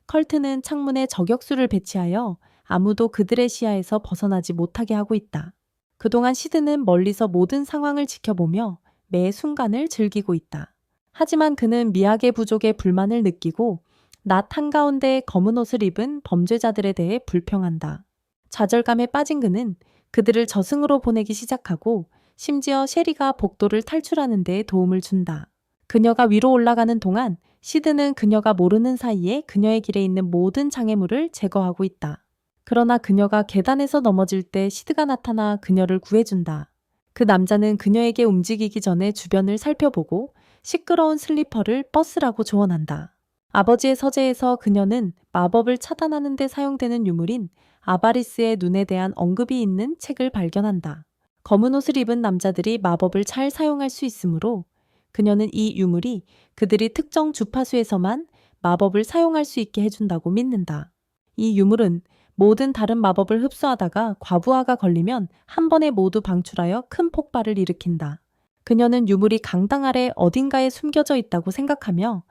컬트는 창문에 저격수를 배치하여 아무도 그들의 시야에서 벗어나지 못하게 하고 있다. 그동안 시드는 멀리서 모든 상황을 지켜보며 매 순간을 즐기고 있다. 하지만 그는 미학의 부족에 불만을 느끼고 낮 한가운데 검은 옷을 입은 범죄자들에 대해 불평한다. 좌절감에 빠진 그는 그들을 저승으로 보내기 시작하고 심지어 셰리가 복도를 탈출하는 데 도움을 준다. 그녀가 위로 올라가는 동안 시드는 그녀가 모르는 사이에 그녀의 길에 있는 모든 장애물을 제거하고 있다. 그러나 그녀가 계단에서 넘어질 때 시드가 나타나 그녀를 구해준다. 그 남자는 그녀에게 움직이기 전에 주변을 살펴보고 시끄러운 슬리퍼를 버스라고 조언한다. 아버지의 서재에서 그녀는 마법을 차단하는 데 사용되는 유물인 아바리스의 눈에 대한 언급이 있는 책을 발견한다. 검은 옷을 입은 남자들이 마법을 잘 사용할 수 있으므로 그녀는 이 유물이 그들이 특정 주파수에서만 마법을 사용할 수 있게 해준다고 믿는다. 이 유물은 모든 다른 마법을 흡수하다가 과부하가 걸리면 한 번에 모두 방출하여 큰 폭발을 일으킨다. 그녀는 유물이 강당 아래 어딘가에 숨겨져 있다고 생각하며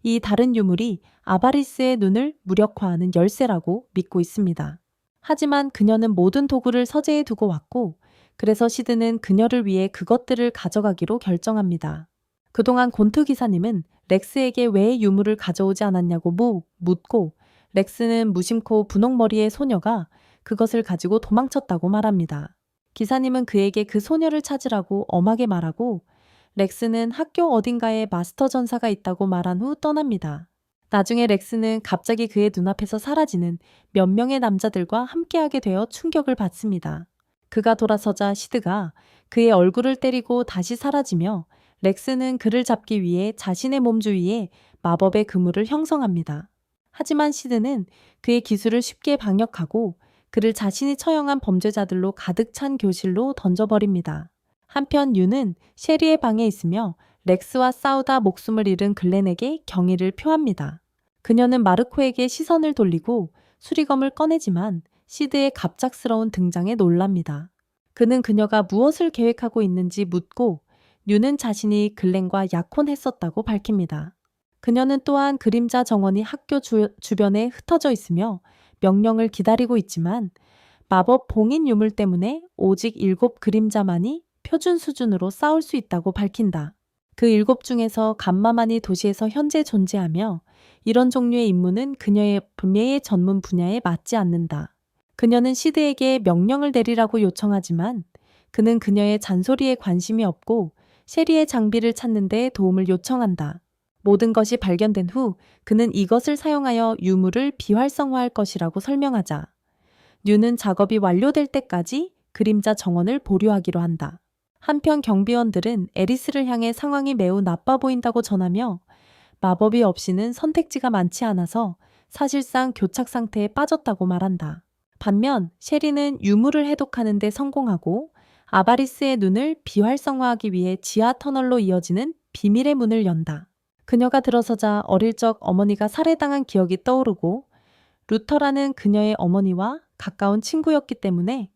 이 다른 유물이 아바리스의 눈을 무력화하는 열쇠라고 믿고 있습니다. 하지만 그녀는 모든 도구를 서재에 두고 왔고 그래서 시드는 그녀를 위해 그것들을 가져가기로 결정합니다. 그동안 곤트 기사님은 렉스에게 왜 유물을 가져오지 않았냐고 묻고 렉스는 무심코 분홍머리의 소녀가 그것을 가지고 도망쳤다고 말합니다. 기사님은 그에게 그 소녀를 찾으라고 엄하게 말하고 렉스는 학교 어딘가에 마스터 전사가 있다고 말한 후 떠납니다. 나중에 렉스는 갑자기 그의 눈앞에서 사라지는 몇 명의 남자들과 함께하게 되어 충격을 받습니다. 그가 돌아서자 시드가 그의 얼굴을 때리고 다시 사라지며 렉스는 그를 잡기 위해 자신의 몸 주위에 마법의 그물을 형성합니다. 하지만 시드는 그의 기술을 쉽게 방역하고 그를 자신이 처형한 범죄자들로 가득 찬 교실로 던져버립니다. 한편 유는 셰리의 방에 있으며 렉스와 싸우다 목숨을 잃은 글렌에게 경의를 표합니다. 그녀는 마르코에게 시선을 돌리고 수리검을 꺼내지만 시드의 갑작스러운 등장에 놀랍니다. 그는 그녀가 무엇을 계획하고 있는지 묻고 유는 자신이 글렌과 약혼했었다고 밝힙니다. 그녀는 또한 그림자 정원이 학교 주변에 흩어져 있으며 명령을 기다리고 있지만 마법 봉인 유물 때문에 오직 7 그림자만이 표준 수준으로 싸울 수 있다고 밝힌다. 그 7 중에서 감마만이 도시에서 현재 존재하며 이런 종류의 임무는 그녀의 분야의 전문 분야에 맞지 않는다. 그녀는 시드에게 명령을 내리라고 요청하지만 그는 그녀의 잔소리에 관심이 없고 셰리의 장비를 찾는 데 도움을 요청한다. 모든 것이 발견된 후 그는 이것을 사용하여 유물을 비활성화할 것이라고 설명하자 뉴는 작업이 완료될 때까지 그림자 정원을 보류하기로 한다. 한편 경비원들은 에리스를 향해 상황이 매우 나빠 보인다고 전하며 마법이 없이는 선택지가 많지 않아서 사실상 교착 상태에 빠졌다고 말한다. 반면 셰리는 유물을 해독하는 데 성공하고 아바리스의 눈을 비활성화하기 위해 지하 터널로 이어지는 비밀의 문을 연다. 그녀가 들어서자 어릴 적 어머니가 살해당한 기억이 떠오르고 루터라는 그녀의 어머니와 가까운 친구였기 때문에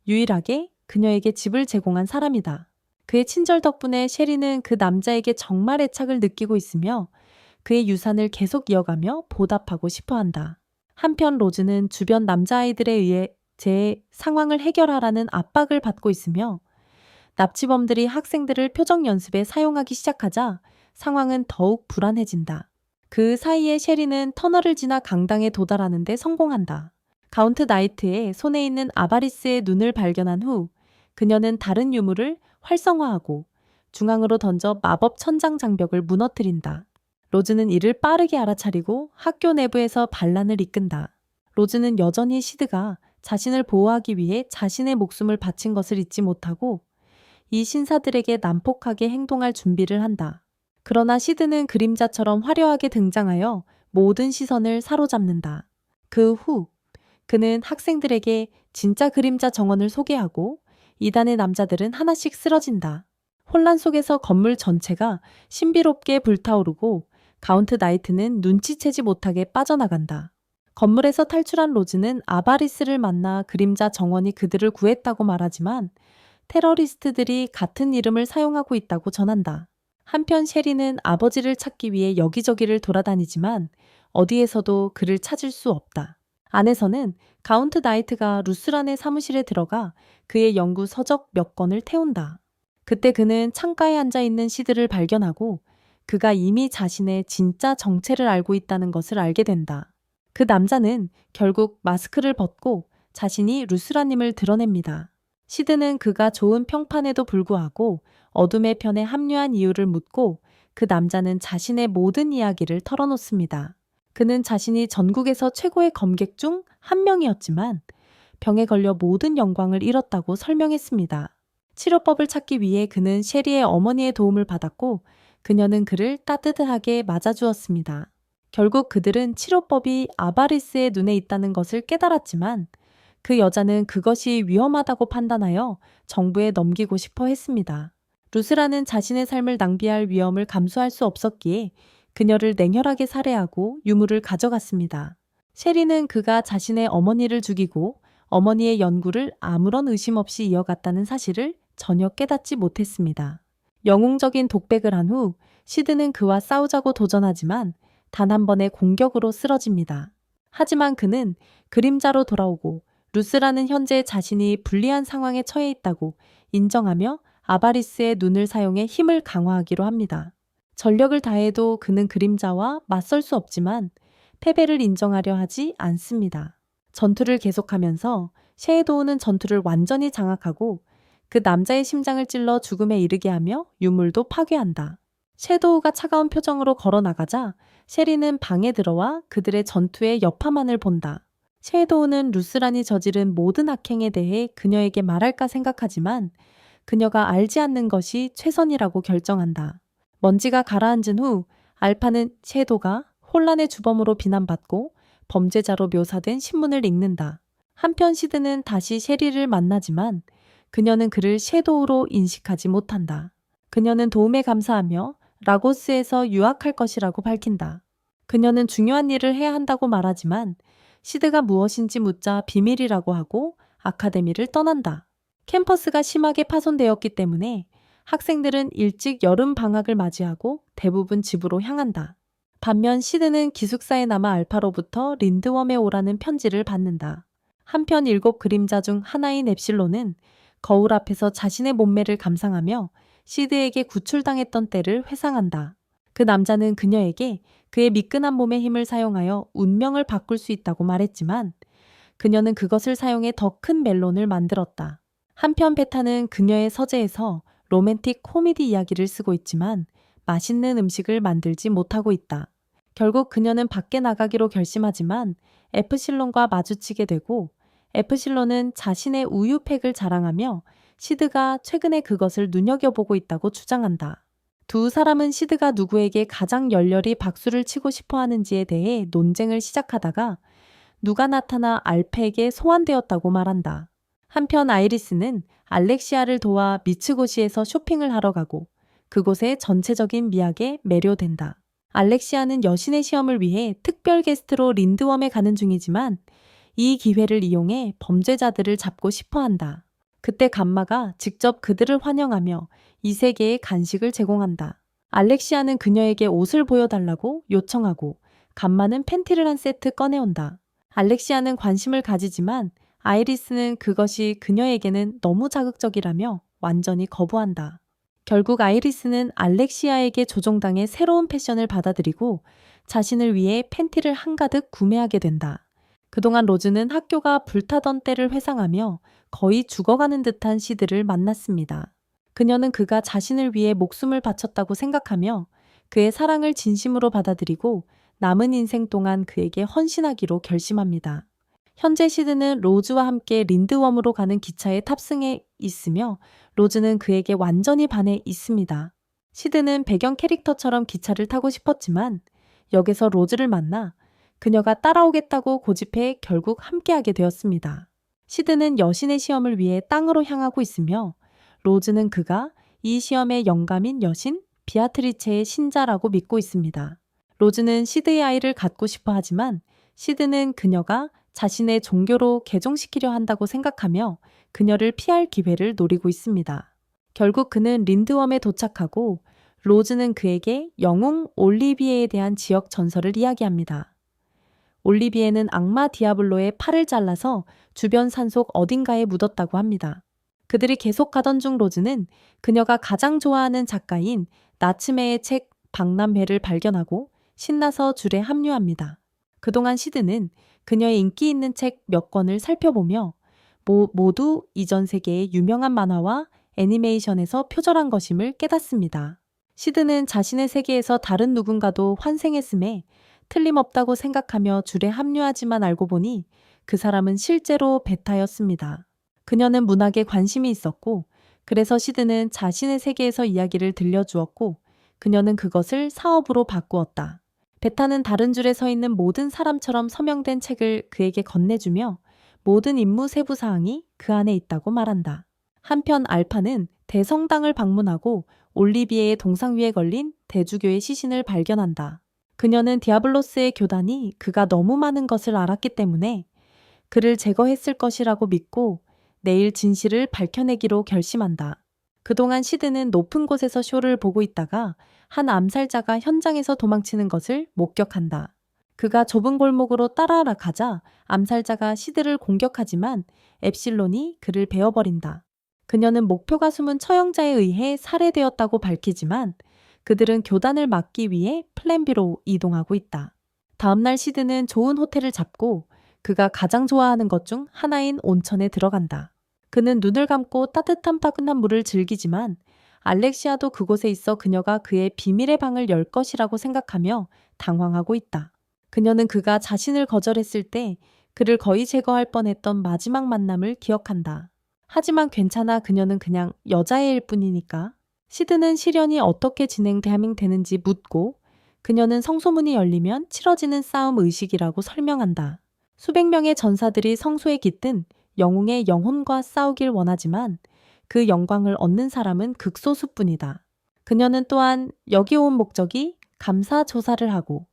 유일하게 그녀에게 집을 제공한 사람이다. 그의 친절 덕분에 셰리는 그 남자에게 정말 애착을 느끼고 있으며 그의 유산을 계속 이어가며 보답하고 싶어 한다. 한편 로즈는 주변 남자아이들에 의해 제 상황을 해결하라는 압박을 받고 있으며 납치범들이 학생들을 표정 연습에 사용하기 시작하자 상황은 더욱 불안해진다. 그 사이에 셰리는 터널을 지나 강당에 도달하는 데 성공한다. 가운트 나이트의 손에 있는 아바리스의 눈을 발견한 후 그녀는 다른 유물을 활성화하고 중앙으로 던져 마법 천장 장벽을 무너뜨린다. 로즈는 이를 빠르게 알아차리고 학교 내부에서 반란을 이끈다. 로즈는 여전히 시드가 자신을 보호하기 위해 자신의 목숨을 바친 것을 잊지 못하고 이 신사들에게 난폭하게 행동할 준비를 한다. 그러나 시드는 그림자처럼 화려하게 등장하여 모든 시선을 사로잡는다. 그 후 그는 학생들에게 진짜 그림자 정원을 소개하고 이단의 남자들은 하나씩 쓰러진다. 혼란 속에서 건물 전체가 신비롭게 불타오르고 가운트 나이트는 눈치채지 못하게 빠져나간다. 건물에서 탈출한 로즈는 아바리스를 만나 그림자 정원이 그들을 구했다고 말하지만 테러리스트들이 같은 이름을 사용하고 있다고 전한다. 한편 셰리는 아버지를 찾기 위해 여기저기를 돌아다니지만 어디에서도 그를 찾을 수 없다. 안에서는 가운트 나이트가 루스란의 사무실에 들어가 그의 연구 서적 몇 권을 태운다. 그때 그는 창가에 앉아 있는 시드를 발견하고 그가 이미 자신의 진짜 정체를 알고 있다는 것을 알게 된다. 그 남자는 결국 마스크를 벗고 자신이 루스라님을 드러냅니다. 시드는 그가 좋은 평판에도 불구하고 어둠의 편에 합류한 이유를 묻고 그 남자는 자신의 모든 이야기를 털어놓습니다. 그는 자신이 전국에서 최고의 검객 중 한 명이었지만 병에 걸려 모든 영광을 잃었다고 설명했습니다. 치료법을 찾기 위해 그는 셰리의 어머니의 도움을 받았고 그녀는 그를 따뜻하게 맞아주었습니다. 결국 그들은 치료법이 아바리스의 눈에 있다는 것을 깨달았지만 그 여자는 그것이 위험하다고 판단하여 정부에 넘기고 싶어 했습니다. 루스라는 자신의 삶을 낭비할 위험을 감수할 수 없었기에 그녀를 냉혈하게 살해하고 유물을 가져갔습니다. 셰리는 그가 자신의 어머니를 죽이고 어머니의 연구를 아무런 의심 없이 이어갔다는 사실을 전혀 깨닫지 못했습니다. 영웅적인 독백을 한 후 시드는 그와 싸우자고 도전하지만 단 한 번의 공격으로 쓰러집니다. 하지만 그는 그림자로 돌아오고 루스라는 현재 자신이 불리한 상황에 처해 있다고 인정하며 아바리스의 눈을 사용해 힘을 강화하기로 합니다. 전력을 다해도 그는 그림자와 맞설 수 없지만 패배를 인정하려 하지 않습니다. 전투를 계속하면서 셰도우는 전투를 완전히 장악하고 그 남자의 심장을 찔러 죽음에 이르게 하며 유물도 파괴한다. 셰도우가 차가운 표정으로 걸어나가자 셰리는 방에 들어와 그들의 전투의 여파만을 본다. 셰도우는 루스란이 저지른 모든 악행에 대해 그녀에게 말할까 생각하지만 그녀가 알지 않는 것이 최선이라고 결정한다. 먼지가 가라앉은 후 알파는 셰도가 혼란의 주범으로 비난받고 범죄자로 묘사된 신문을 읽는다. 한편 시드는 다시 셰리를 만나지만 그녀는 그를 셰도우로 인식하지 못한다. 그녀는 도움에 감사하며 라고스에서 유학할 것이라고 밝힌다. 그녀는 중요한 일을 해야 한다고 말하지만 시드가 무엇인지 묻자 비밀이라고 하고 아카데미를 떠난다. 캠퍼스가 심하게 파손되었기 때문에 학생들은 일찍 여름 방학을 맞이하고 대부분 집으로 향한다. 반면 시드는 기숙사에 남아 알파로부터 린드웜에 오라는 편지를 받는다. 한편 7 그림자 중 하나인 엡실론은 거울 앞에서 자신의 몸매를 감상하며 시드에게 구출당했던 때를 회상한다. 그 남자는 그녀에게 그의 미끈한 몸의 힘을 사용하여 운명을 바꿀 수 있다고 말했지만 그녀는 그것을 사용해 더 큰 멜론을 만들었다. 한편 베타는 그녀의 서재에서 로맨틱 코미디 이야기를 쓰고 있지만 맛있는 음식을 만들지 못하고 있다. 결국 그녀는 밖에 나가기로 결심하지만 에프실론과 마주치게 되고 에프실론은 자신의 우유팩을 자랑하며 시드가 최근에 그것을 눈여겨보고 있다고 주장한다. 두 사람은 시드가 누구에게 가장 열렬히 박수를 치고 싶어 하는지에 대해 논쟁을 시작하다가 누가 나타나 알페에게 소환되었다고 말한다. 한편 아이리스는 알렉시아를 도와 미츠고시에서 쇼핑을 하러 가고 그곳의 전체적인 미학에 매료된다. 알렉시아는 여신의 시험을 위해 특별 게스트로 린드웜에 가는 중이지만 이 기회를 이용해 범죄자들을 잡고 싶어 한다. 그때 감마가 직접 그들을 환영하며 이 세계에 간식을 제공한다. 알렉시아는 그녀에게 옷을 보여달라고 요청하고 감마는 팬티를 한 세트 꺼내온다. 알렉시아는 관심을 가지지만 아이리스는 그것이 그녀에게는 너무 자극적이라며 완전히 거부한다. 결국 아이리스는 알렉시아에게 조종당해 새로운 패션을 받아들이고 자신을 위해 팬티를 한가득 구매하게 된다. 그동안 로즈는 학교가 불타던 때를 회상하며 거의 죽어가는 듯한 시드를 만났습니다. 그녀는 그가 자신을 위해 목숨을 바쳤다고 생각하며 그의 사랑을 진심으로 받아들이고 남은 인생 동안 그에게 헌신하기로 결심합니다. 현재 시드는 로즈와 함께 린드웜으로 가는 기차에 탑승해 있으며 로즈는 그에게 완전히 반해 있습니다. 시드는 배경 캐릭터처럼 기차를 타고 싶었지만 역에서 로즈를 만나 그녀가 따라오겠다고 고집해 결국 함께하게 되었습니다. 시드는 여신의 시험을 위해 땅으로 향하고 있으며 로즈는 그가 이 시험의 영감인 여신 비아트리체의 신자라고 믿고 있습니다. 로즈는 시드의 아이를 갖고 싶어 하지만 시드는 그녀가 자신의 종교로 개종시키려 한다고 생각하며 그녀를 피할 기회를 노리고 있습니다. 결국 그는 린드웜에 도착하고 로즈는 그에게 영웅 올리비에에 대한 지역 전설을 이야기합니다. 올리비에는 악마 디아블로의 팔을 잘라서 주변 산속 어딘가에 묻었다고 합니다. 그들이 계속 가던 중 로즈는 그녀가 가장 좋아하는 작가인 나츠메의 책 박람회를 발견하고 신나서 줄에 합류합니다. 그동안 시드는 그녀의 인기 있는 책 몇 권을 살펴보며 모두 이전 세계의 유명한 만화와 애니메이션에서 표절한 것임을 깨닫습니다. 시드는 자신의 세계에서 다른 누군가도 환생했음에 틀림없다고 생각하며 줄에 합류하지만 알고 보니 그 사람은 실제로 베타였습니다. 그녀는 문학에 관심이 있었고 그래서 시드는 자신의 세계에서 이야기를 들려주었고 그녀는 그것을 사업으로 바꾸었다. 베타는 다른 줄에 서 있는 모든 사람처럼 서명된 책을 그에게 건네주며 모든 임무 세부 사항이 그 안에 있다고 말한다. 한편 알파는 대성당을 방문하고 올리비에의 동상 위에 걸린 대주교의 시신을 발견한다. 그녀는 디아블로스의 교단이 그가 너무 많은 것을 알았기 때문에 그를 제거했을 것이라고 믿고 내일 진실을 밝혀내기로 결심한다. 그동안 시드는 높은 곳에서 쇼를 보고 있다가 한 암살자가 현장에서 도망치는 것을 목격한다. 그가 좁은 골목으로 따라라 가자 암살자가 시드를 공격하지만 엡실론이 그를 베어버린다. 그녀는 목표가 숨은 처형자에 의해 살해되었다고 밝히지만 그들은 교단을 막기 위해 플랜 B로 이동하고 있다. 다음날 시드는 좋은 호텔을 잡고 그가 가장 좋아하는 것 중 하나인 온천에 들어간다. 그는 눈을 감고 따뜻한 파근한 물을 즐기지만 알렉시아도 그곳에 있어 그녀가 그의 비밀의 방을 열 것이라고 생각하며 당황하고 있다. 그녀는 그가 자신을 거절했을 때 그를 거의 제거할 뻔했던 마지막 만남을 기억한다. 하지만 괜찮아 그녀는 그냥 여자애일 뿐이니까. 시드는 시련이 어떻게 진행되는지 묻고 그녀는 성소문이 열리면 치러지는 싸움 의식이라고 설명한다. 수백 명의 전사들이 성소에 깃든 영웅의 영혼과 싸우길 원하지만 그 영광을 얻는 사람은 극소수뿐이다. 그녀는 또한 여기 온 목적이 감사 조사를 하고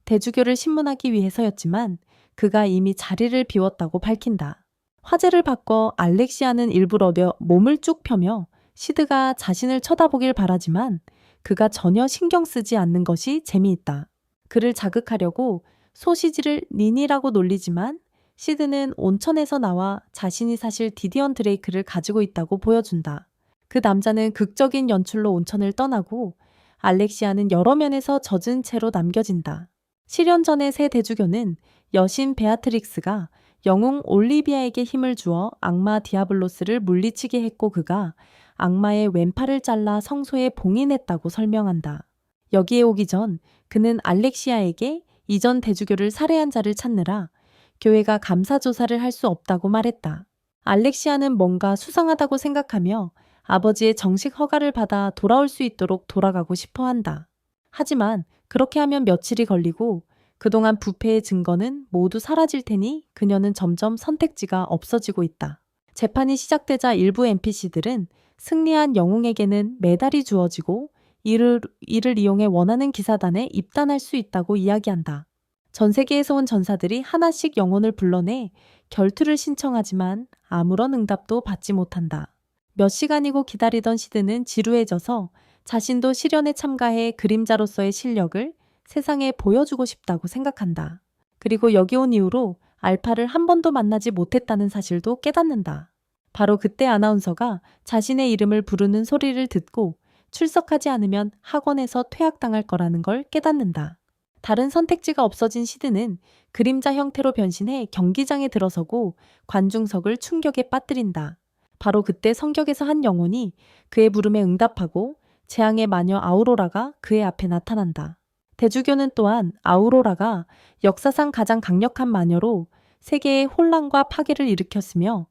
대주교를 신문하기 위해서였지만 그가 이미 자리를 비웠다고 밝힌다. 화제를 바꿔 알렉시아는 일부러 몸을 쭉 펴며 시드가 자신을 쳐다보길 바라지만 그가 전혀 신경 쓰지 않는 것이 재미있다. 그를 자극하려고 소시지를 닌이라고 놀리지만 시드는 온천에서 나와 자신이 사실 디디언 드레이크를 가지고 있다고 보여준다. 그 남자는 극적인 연출로 온천을 떠나고 알렉시아는 여러 면에서 젖은 채로 남겨진다. 실현 전의 새 대주교는 여신 베아트릭스가 영웅 올리비아에게 힘을 주어 악마 디아블로스를 물리치게 했고 그가 악마의 왼팔을 잘라 성소에 봉인했다고 설명한다. 여기에 오기 전 그는 알렉시아에게 이전 대주교를 살해한 자를 찾느라 교회가 감사조사를 할 수 없다고 말했다. 알렉시아는 뭔가 수상하다고 생각하며 아버지의 정식 허가를 받아 돌아올 수 있도록 돌아가고 싶어 한다. 하지만 그렇게 하면 며칠이 걸리고 그동안 부패의 증거는 모두 사라질 테니 그녀는 점점 선택지가 없어지고 있다. 재판이 시작되자 일부 NPC들은 승리한 영웅에게는 메달이 주어지고 이를 이용해 원하는 기사단에 입단할 수 있다고 이야기한다. 전 세계에서 온 전사들이 하나씩 영혼을 불러내 결투를 신청하지만 아무런 응답도 받지 못한다. 몇 시간이고 기다리던 시드는 지루해져서 자신도 실현에 참가해 그림자로서의 실력을 세상에 보여주고 싶다고 생각한다. 그리고 여기 온 이후로 알파를 한 번도 만나지 못했다는 사실도 깨닫는다. 바로 그때 아나운서가 자신의 이름을 부르는 소리를 듣고 출석하지 않으면 학원에서 퇴학당할 거라는 걸 깨닫는다. 다른 선택지가 없어진 시드는 그림자 형태로 변신해 경기장에 들어서고 관중석을 충격에 빠뜨린다. 바로 그때 성격에서 한 영혼이 그의 부름에 응답하고 재앙의 마녀 아우로라가 그의 앞에 나타난다. 대주교는 또한 아우로라가 역사상 가장 강력한 마녀로 세계의 혼란과 파괴를 일으켰으며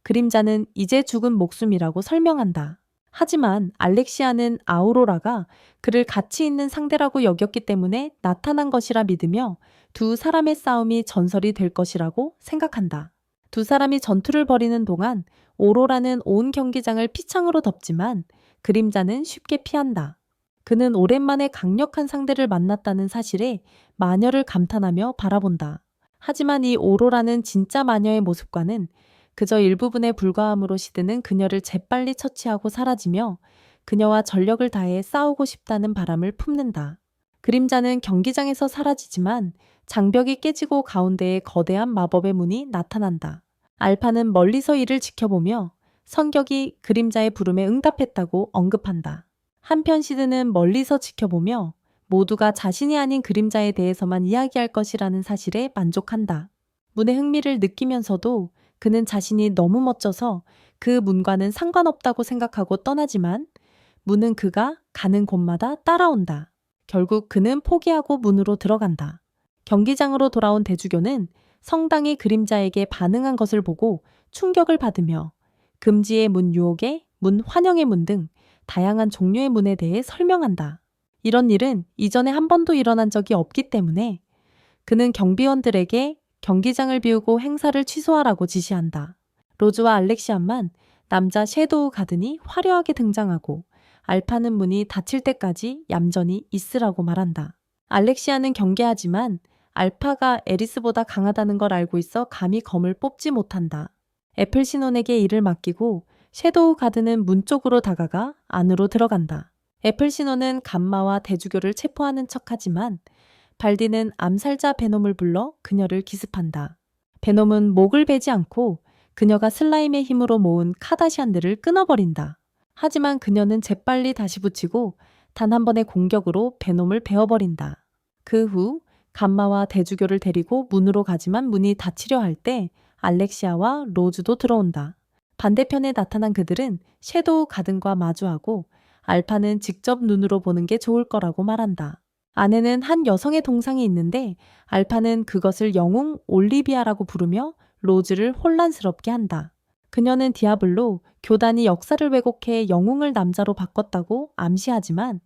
그림자는 이제 죽은 목숨이라고 설명한다. 하지만 알렉시아는 아우로라가 그를 가치 있는 상대라고 여겼기 때문에 나타난 것이라 믿으며 두 사람의 싸움이 전설이 될 것이라고 생각한다. 두 사람이 전투를 벌이는 동안 오로라는 온 경기장을 피창으로 덮지만 그림자는 쉽게 피한다. 그는 오랜만에 강력한 상대를 만났다는 사실에 마녀를 감탄하며 바라본다. 하지만 이 오로라는 진짜 마녀의 모습과는 그저 일부분에 불과함으로 시드는 그녀를 재빨리 처치하고 사라지며 그녀와 전력을 다해 싸우고 싶다는 바람을 품는다. 그림자는 경기장에서 사라지지만 장벽이 깨지고 가운데에 거대한 마법의 문이 나타난다. 알파는 멀리서 이를 지켜보며 성격이 그림자의 부름에 응답했다고 언급한다. 한편 시드는 멀리서 지켜보며 모두가 자신이 아닌 그림자에 대해서만 이야기할 것이라는 사실에 만족한다. 문의 흥미를 느끼면서도 그는 자신이 너무 멋져서 그 문과는 상관없다고 생각하고 떠나지만 문은 그가 가는 곳마다 따라온다. 결국 그는 포기하고 문으로 들어간다. 경기장으로 돌아온 대주교는 성당이 그림자에게 반응한 것을 보고 충격을 받으며 금지의 문 유혹에 문 환영의 문 등 다양한 종류의 문에 대해 설명한다. 이런 일은 이전에 한 번도 일어난 적이 없기 때문에 그는 경비원들에게 경기장을 비우고 행사를 취소하라고 지시한다. 로즈와 알렉시안만 남자 섀도우 가든이 화려하게 등장하고 알파는 문이 닫힐 때까지 얌전히 있으라고 말한다. 알렉시아는 경계하지만 알파가 에리스보다 강하다는 걸 알고 있어 감히 검을 뽑지 못한다. 애플신혼에게 일을 맡기고 섀도우 가든은 문 쪽으로 다가가 안으로 들어간다. 애플신혼은 감마와 대주교를 체포하는 척하지만 발디는 암살자 베놈을 불러 그녀를 기습한다. 베놈은 목을 베지 않고 그녀가 슬라임의 힘으로 모은 카다시안들을 끊어버린다. 하지만 그녀는 재빨리 다시 붙이고 단 한 번의 공격으로 베놈을 베어버린다. 그 후 감마와 대주교를 데리고 문으로 가지만 문이 닫히려 할 때 알렉시아와 로즈도 들어온다. 반대편에 나타난 그들은 섀도우 가든과 마주하고 알파는 직접 눈으로 보는 게 좋을 거라고 말한다. 안에는 한 여성의 동상이 있는데 알파는 그것을 영웅 올리비아라고 부르며 로즈를 혼란스럽게 한다. 그녀는 디아블로, 교단이 역사를 왜곡해 영웅을 남자로 바꿨다고 암시하지만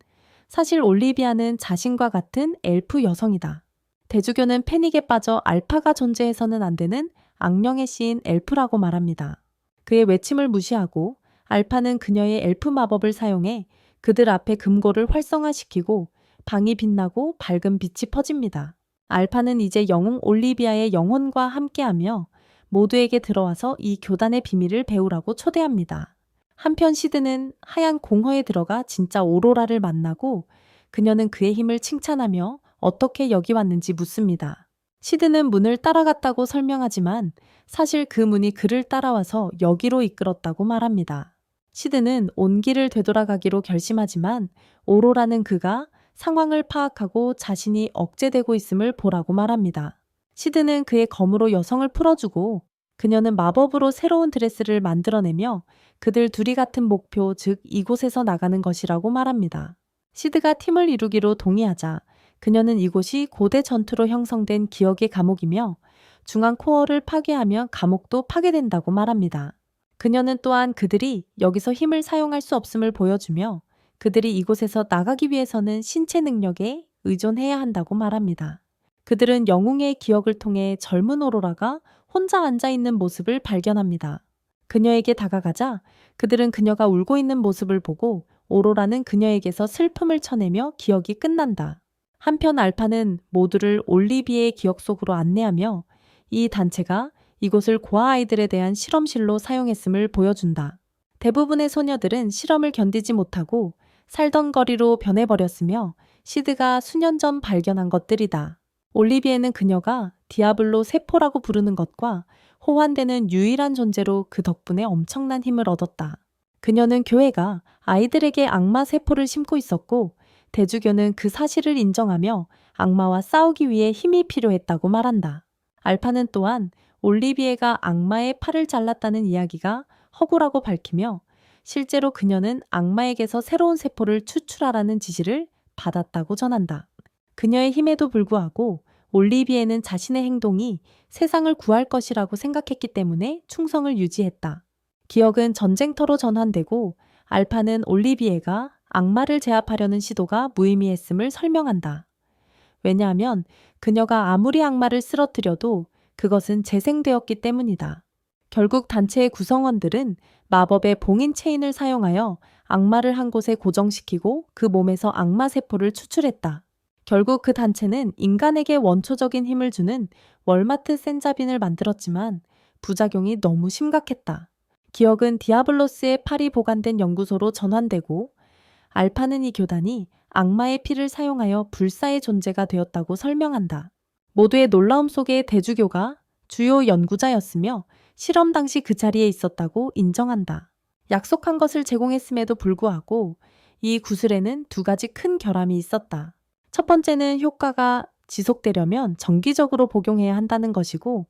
사실 올리비아는 자신과 같은 엘프 여성이다. 대주교는 패닉에 빠져 알파가 존재해서는 안 되는 악령의 씨인 엘프라고 말합니다. 그의 외침을 무시하고 알파는 그녀의 엘프 마법을 사용해 그들 앞에 금고를 활성화시키고 방이 빛나고 밝은 빛이 퍼집니다. 알파는 이제 영웅 올리비아의 영혼과 함께하며 모두에게 들어와서 이 교단의 비밀을 배우라고 초대합니다. 한편 시드는 하얀 공허에 들어가 진짜 오로라를 만나고 그녀는 그의 힘을 칭찬하며 어떻게 여기 왔는지 묻습니다. 시드는 문을 따라갔다고 설명하지만 사실 그 문이 그를 따라와서 여기로 이끌었다고 말합니다. 시드는 온 길을 되돌아가기로 결심하지만 오로라는 그가 상황을 파악하고 자신이 억제되고 있음을 보라고 말합니다. 시드는 그의 검으로 여성을 풀어주고 그녀는 마법으로 새로운 드레스를 만들어내며 그들 둘이 같은 목표, 즉 이곳에서 나가는 것이라고 말합니다. 시드가 팀을 이루기로 동의하자 그녀는 이곳이 고대 전투로 형성된 기억의 감옥이며 중앙 코어를 파괴하면 감옥도 파괴된다고 말합니다. 그녀는 또한 그들이 여기서 힘을 사용할 수 없음을 보여주며 그들이 이곳에서 나가기 위해서는 신체 능력에 의존해야 한다고 말합니다. 그들은 영웅의 기억을 통해 젊은 오로라가 혼자 앉아있는 모습을 발견합니다. 그녀에게 다가가자 그들은 그녀가 울고 있는 모습을 보고 오로라는 그녀에게서 슬픔을 쳐내며 기억이 끝난다. 한편 알파는 모두를 올리비에의 기억 속으로 안내하며 이 단체가 이곳을 고아 아이들에 대한 실험실로 사용했음을 보여준다. 대부분의 소녀들은 실험을 견디지 못하고 살던 거리로 변해버렸으며 시드가 수년 전 발견한 것들이다. 올리비에는 그녀가 디아블로 세포라고 부르는 것과 호환되는 유일한 존재로 그 덕분에 엄청난 힘을 얻었다. 그녀는 교회가 아이들에게 악마 세포를 심고 있었고 대주교는 그 사실을 인정하며 악마와 싸우기 위해 힘이 필요했다고 말한다. 알파는 또한 올리비에가 악마의 팔을 잘랐다는 이야기가 허구라고 밝히며 실제로 그녀는 악마에게서 새로운 세포를 추출하라는 지시를 받았다고 전한다. 그녀의 힘에도 불구하고 올리비에는 자신의 행동이 세상을 구할 것이라고 생각했기 때문에 충성을 유지했다. 기억은 전쟁터로 전환되고 알파는 올리비에가 악마를 제압하려는 시도가 무의미했음을 설명한다. 왜냐하면 그녀가 아무리 악마를 쓰러뜨려도 그것은 재생되었기 때문이다. 결국 단체의 구성원들은 마법의 봉인 체인을 사용하여 악마를 한 곳에 고정시키고 그 몸에서 악마 세포를 추출했다. 결국 그 단체는 인간에게 원초적인 힘을 주는 월마트 센자빈을 만들었지만 부작용이 너무 심각했다. 기억은 디아블로스의 팔이 보관된 연구소로 전환되고 알파는 이 교단이 악마의 피를 사용하여 불사의 존재가 되었다고 설명한다. 모두의 놀라움 속에 대주교가 주요 연구자였으며 실험 당시 그 자리에 있었다고 인정한다. 약속한 것을 제공했음에도 불구하고 이 구슬에는 두 가지 큰 결함이 있었다. 첫 번째는 효과가 지속되려면 정기적으로 복용해야 한다는 것이고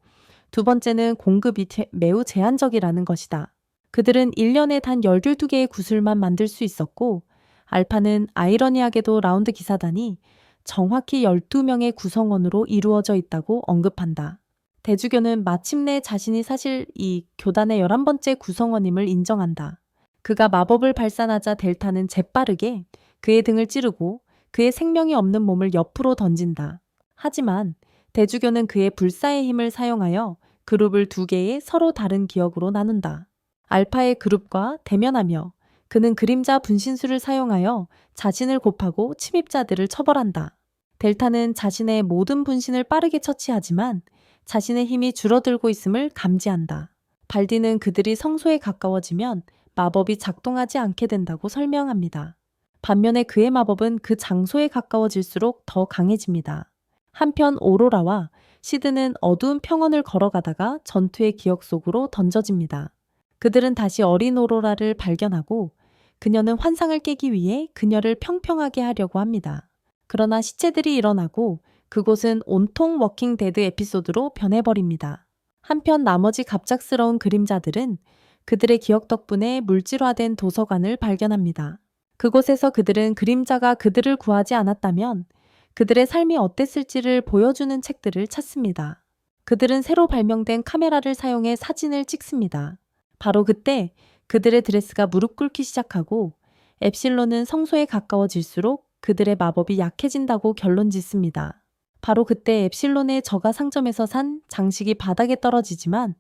두 번째는 공급이 매우 제한적이라는 것이다. 그들은 1년에 단 12개의 구슬만 만들 수 있었고 알파는 아이러니하게도 라운드 기사단이 정확히 12명의 구성원으로 이루어져 있다고 언급한다. 대주교는 마침내 자신이 사실 이 교단의 11번째 구성원임을 인정한다. 그가 마법을 발산하자 델타는 재빠르게 그의 등을 찌르고 그의 생명이 없는 몸을 옆으로 던진다. 하지만 대주교는 그의 불사의 힘을 사용하여 그룹을 2개의 서로 다른 기억으로 나눈다. 알파의 그룹과 대면하며 그는 그림자 분신술을 사용하여 자신을 곱하고 침입자들을 처벌한다. 델타는 자신의 모든 분신을 빠르게 처치하지만 자신의 힘이 줄어들고 있음을 감지한다. 발디는 그들이 성소에 가까워지면 마법이 작동하지 않게 된다고 설명합니다. 반면에 그의 마법은 그 장소에 가까워질수록 더 강해집니다. 한편 오로라와 시드는 어두운 평원을 걸어가다가 전투의 기억 속으로 던져집니다. 그들은 다시 어린 오로라를 발견하고 그녀는 환상을 깨기 위해 그녀를 평평하게 하려고 합니다. 그러나 시체들이 일어나고 그곳은 온통 워킹 데드 에피소드로 변해버립니다. 한편 나머지 갑작스러운 그림자들은 그들의 기억 덕분에 물질화된 도서관을 발견합니다. 그곳에서 그들은 그림자가 그들을 구하지 않았다면 그들의 삶이 어땠을지를 보여주는 책들을 찾습니다. 그들은 새로 발명된 카메라를 사용해 사진을 찍습니다. 바로 그때 그들의 드레스가 무릎 꿇기 시작하고 엡실론은 성소에 가까워질수록 그들의 마법이 약해진다고 결론 짓습니다. 바로 그때 엡실론의 저가 상점에서 산 장식이 바닥에 떨어지지만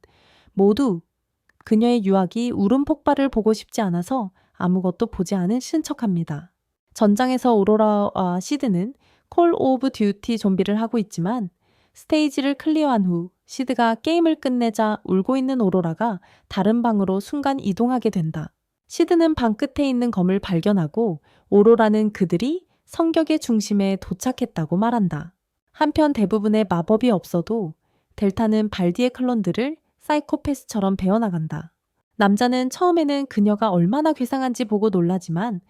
모두 그녀의 유학이 울음 폭발을 보고 싶지 않아서 아무것도 보지 않으신 척합니다. 전장에서 오로라와 시드는 콜 오브 듀티 좀비를 하고 있지만 스테이지를 클리어한 후 시드가 게임을 끝내자 울고 있는 오로라가 다른 방으로 순간 이동하게 된다. 시드는 방 끝에 있는 검을 발견하고 오로라는 그들이 성격의 중심에 도착했다고 말한다. 한편 대부분의 마법이 없어도 델타는 발디의 클론들을 사이코패스처럼 배워나간다. 남자는 처음에는 그녀가 얼마나 괴상한지 보고 놀라지만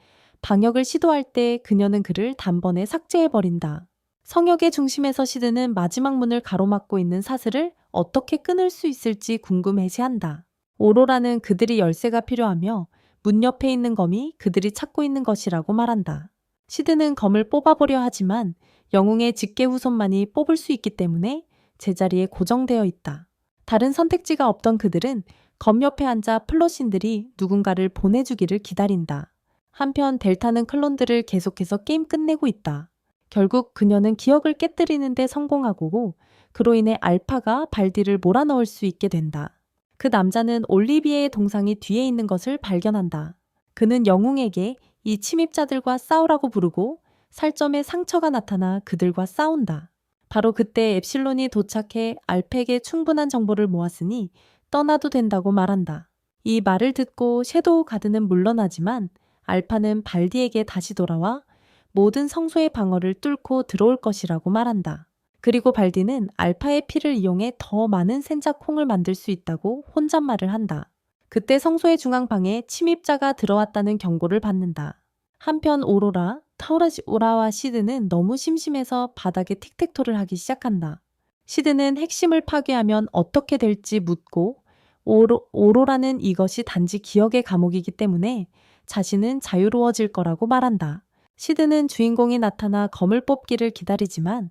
방역을 시도할 때 그녀는 그를 단번에 삭제해버린다. 성역의 중심에서 시드는 마지막 문을 가로막고 있는 사슬을 어떻게 끊을 수 있을지 궁금해지한다. 오로라는 그들이 열쇠가 필요하며 문 옆에 있는 검이 그들이 찾고 있는 것이라고 말한다. 시드는 검을 뽑아보려 하지만 영웅의 직계 후손만이 뽑을 수 있기 때문에 제자리에 고정되어 있다. 다른 선택지가 없던 그들은 검 옆에 앉아 플로신들이 누군가를 보내주기를 기다린다. 한편 델타는 클론들을 계속해서 게임 끝내고 있다. 결국 그녀는 기억을 깨뜨리는 데 성공하고 그로 인해 알파가 발디를 몰아넣을 수 있게 된다. 그 남자는 올리비에의 동상이 뒤에 있는 것을 발견한다. 그는 영웅에게 이 침입자들과 싸우라고 부르고 살점에 상처가 나타나 그들과 싸운다. 바로 그때 엡실론이 도착해 알파에게 충분한 정보를 모았으니 떠나도 된다고 말한다. 이 말을 듣고 섀도우 가드는 물러나지만 알파는 발디에게 다시 돌아와 모든 성소의 방어를 뚫고 들어올 것이라고 말한다. 그리고 발디는 알파의 피를 이용해 더 많은 센자콩을 만들 수 있다고 혼잣말을 한다. 그때 성소의 중앙방에 침입자가 들어왔다는 경고를 받는다. 한편 오로라, 타우라와 시드는 너무 심심해서 바닥에 틱택토를 하기 시작한다. 시드는 핵심을 파괴하면 어떻게 될지 묻고 오로라는 이것이 단지 기억의 감옥이기 때문에 자신은 자유로워질 거라고 말한다. 시드는 주인공이 나타나 검을 뽑기를 기다리지만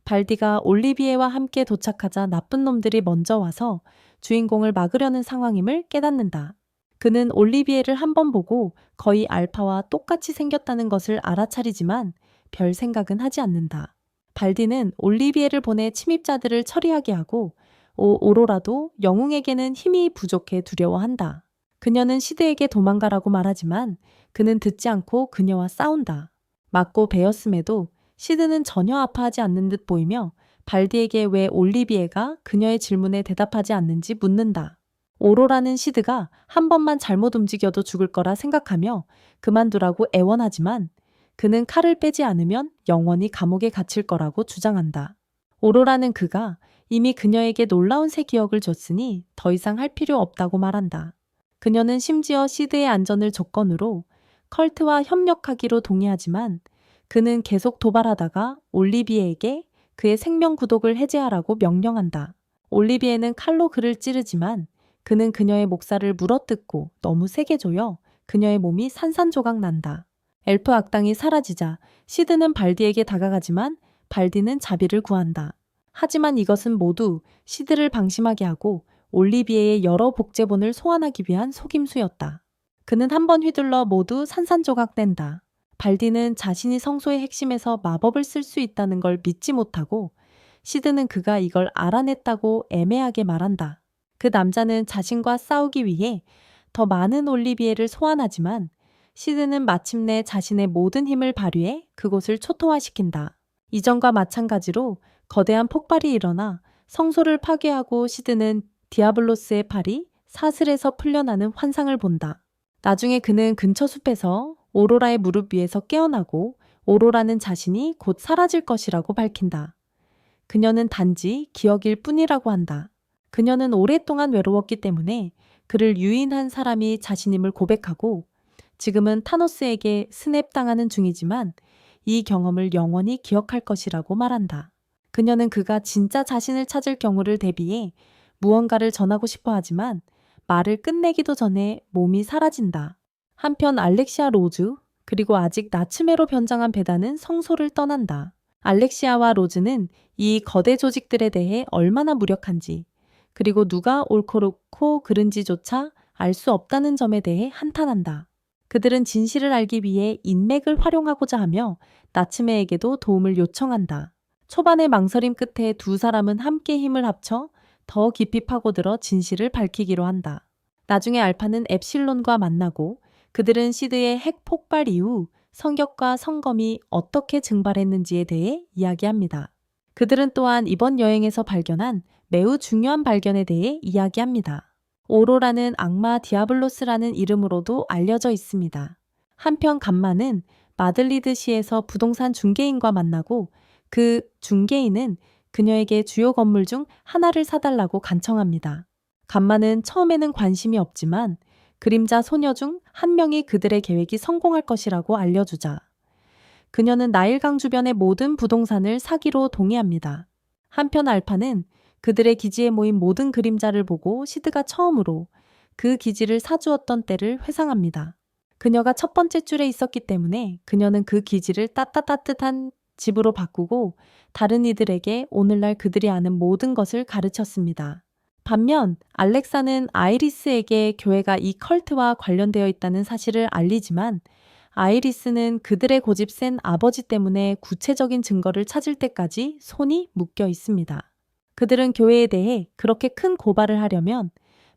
발디가 올리비에와 함께 도착하자 나쁜 놈들이 먼저 와서 주인공을 막으려는 상황임을 깨닫는다. 그는 올리비에를 한 번 보고 거의 알파와 똑같이 생겼다는 것을 알아차리지만 별 생각은 하지 않는다. 발디는 올리비에를 보내 침입자들을 처리하게 하고 오로라도 영웅에게는 힘이 부족해 두려워한다. 그녀는 시드에게 도망가라고 말하지만 그는 듣지 않고 그녀와 싸운다. 맞고 베었음에도 시드는 전혀 아파하지 않는 듯 보이며 발디에게 왜 올리비에가 그녀의 질문에 대답하지 않는지 묻는다. 오로라는 시드가 한 번만 잘못 움직여도 죽을 거라 생각하며 그만두라고 애원하지만 그는 칼을 빼지 않으면 영원히 감옥에 갇힐 거라고 주장한다. 오로라는 그가 이미 그녀에게 놀라운 새 기억을 줬으니 더 이상 할 필요 없다고 말한다. 그녀는 심지어 시드의 안전을 조건으로 컬트와 협력하기로 동의하지만 그는 계속 도발하다가 올리비에에게 그의 생명 구독을 해제하라고 명령한다. 올리비에는 칼로 그를 찌르지만 그는 그녀의 목살을 물어뜯고 너무 세게 조여 그녀의 몸이 산산조각 난다. 엘프 악당이 사라지자 시드는 발디에게 다가가지만 발디는 자비를 구한다. 하지만 이것은 모두 시드를 방심하게 하고 올리비에의 여러 복제본을 소환하기 위한 속임수였다. 그는 한 번 휘둘러 모두 산산조각 낸다. 발디는 자신이 성소의 핵심에서 마법을 쓸 수 있다는 걸 믿지 못하고 시드는 그가 이걸 알아냈다고 애매하게 말한다. 그 남자는 자신과 싸우기 위해 더 많은 올리비에를 소환하지만 시드는 마침내 자신의 모든 힘을 발휘해 그곳을 초토화시킨다. 이전과 마찬가지로 거대한 폭발이 일어나 성소를 파괴하고 시드는 디아블로스의 팔이 사슬에서 풀려나는 환상을 본다. 나중에 그는 근처 숲에서 오로라의 무릎 위에서 깨어나고 오로라는 자신이 곧 사라질 것이라고 밝힌다. 그녀는 단지 기억일 뿐이라고 한다. 그녀는 오랫동안 외로웠기 때문에 그를 유인한 사람이 자신임을 고백하고 지금은 타노스에게 스냅당하는 중이지만 이 경험을 영원히 기억할 것이라고 말한다. 그녀는 그가 진짜 자신을 찾을 경우를 대비해 무언가를 전하고 싶어 하지만 말을 끝내기도 전에 몸이 사라진다. 한편 알렉시아 로즈 그리고 아직 나츠메로 변장한 베다는 성소를 떠난다. 알렉시아와 로즈는 이 거대 조직들에 대해 얼마나 무력한지 그리고 누가 옳고 그른지조차 알 수 없다는 점에 대해 한탄한다. 그들은 진실을 알기 위해 인맥을 활용하고자 하며 나츠메에게도 도움을 요청한다. 초반의 망설임 끝에 두 사람은 함께 힘을 합쳐 더 깊이 파고들어 진실을 밝히기로 한다. 나중에 알파는 엡실론과 만나고 그들은 시드의 핵 폭발 이후 성격과 성검이 어떻게 증발했는지에 대해 이야기합니다. 그들은 또한 이번 여행에서 발견한 매우 중요한 발견에 대해 이야기합니다. 오로라는 악마 디아블로스라는 이름으로도 알려져 있습니다. 한편 감마는 마들리드시에서 부동산 중개인과 만나고 그 중개인은 그녀에게 주요 건물 중 하나를 사달라고 간청합니다. 감마는 처음에는 관심이 없지만 그림자 소녀 중 한 명이 그들의 계획이 성공할 것이라고 알려주자 그녀는 나일강 주변의 모든 부동산을 사기로 동의합니다. 한편 알파는 그들의 기지에 모인 모든 그림자를 보고 시드가 처음으로 그 기지를 사주었던 때를 회상합니다. 그녀가 첫 번째 줄에 있었기 때문에 그녀는 그 기지를 따뜻한 집으로 바꾸고 다른 이들에게 오늘날 그들이 아는 모든 것을 가르쳤습니다. 반면 알렉사는 아이리스에게 교회가 이 컬트와 관련되어 있다는 사실을 알리지만 아이리스는 그들의 고집 센 아버지 때문에 구체적인 증거를 찾을 때까지 손이 묶여 있습니다. 그들은 교회에 대해 그렇게 큰 고발을 하려면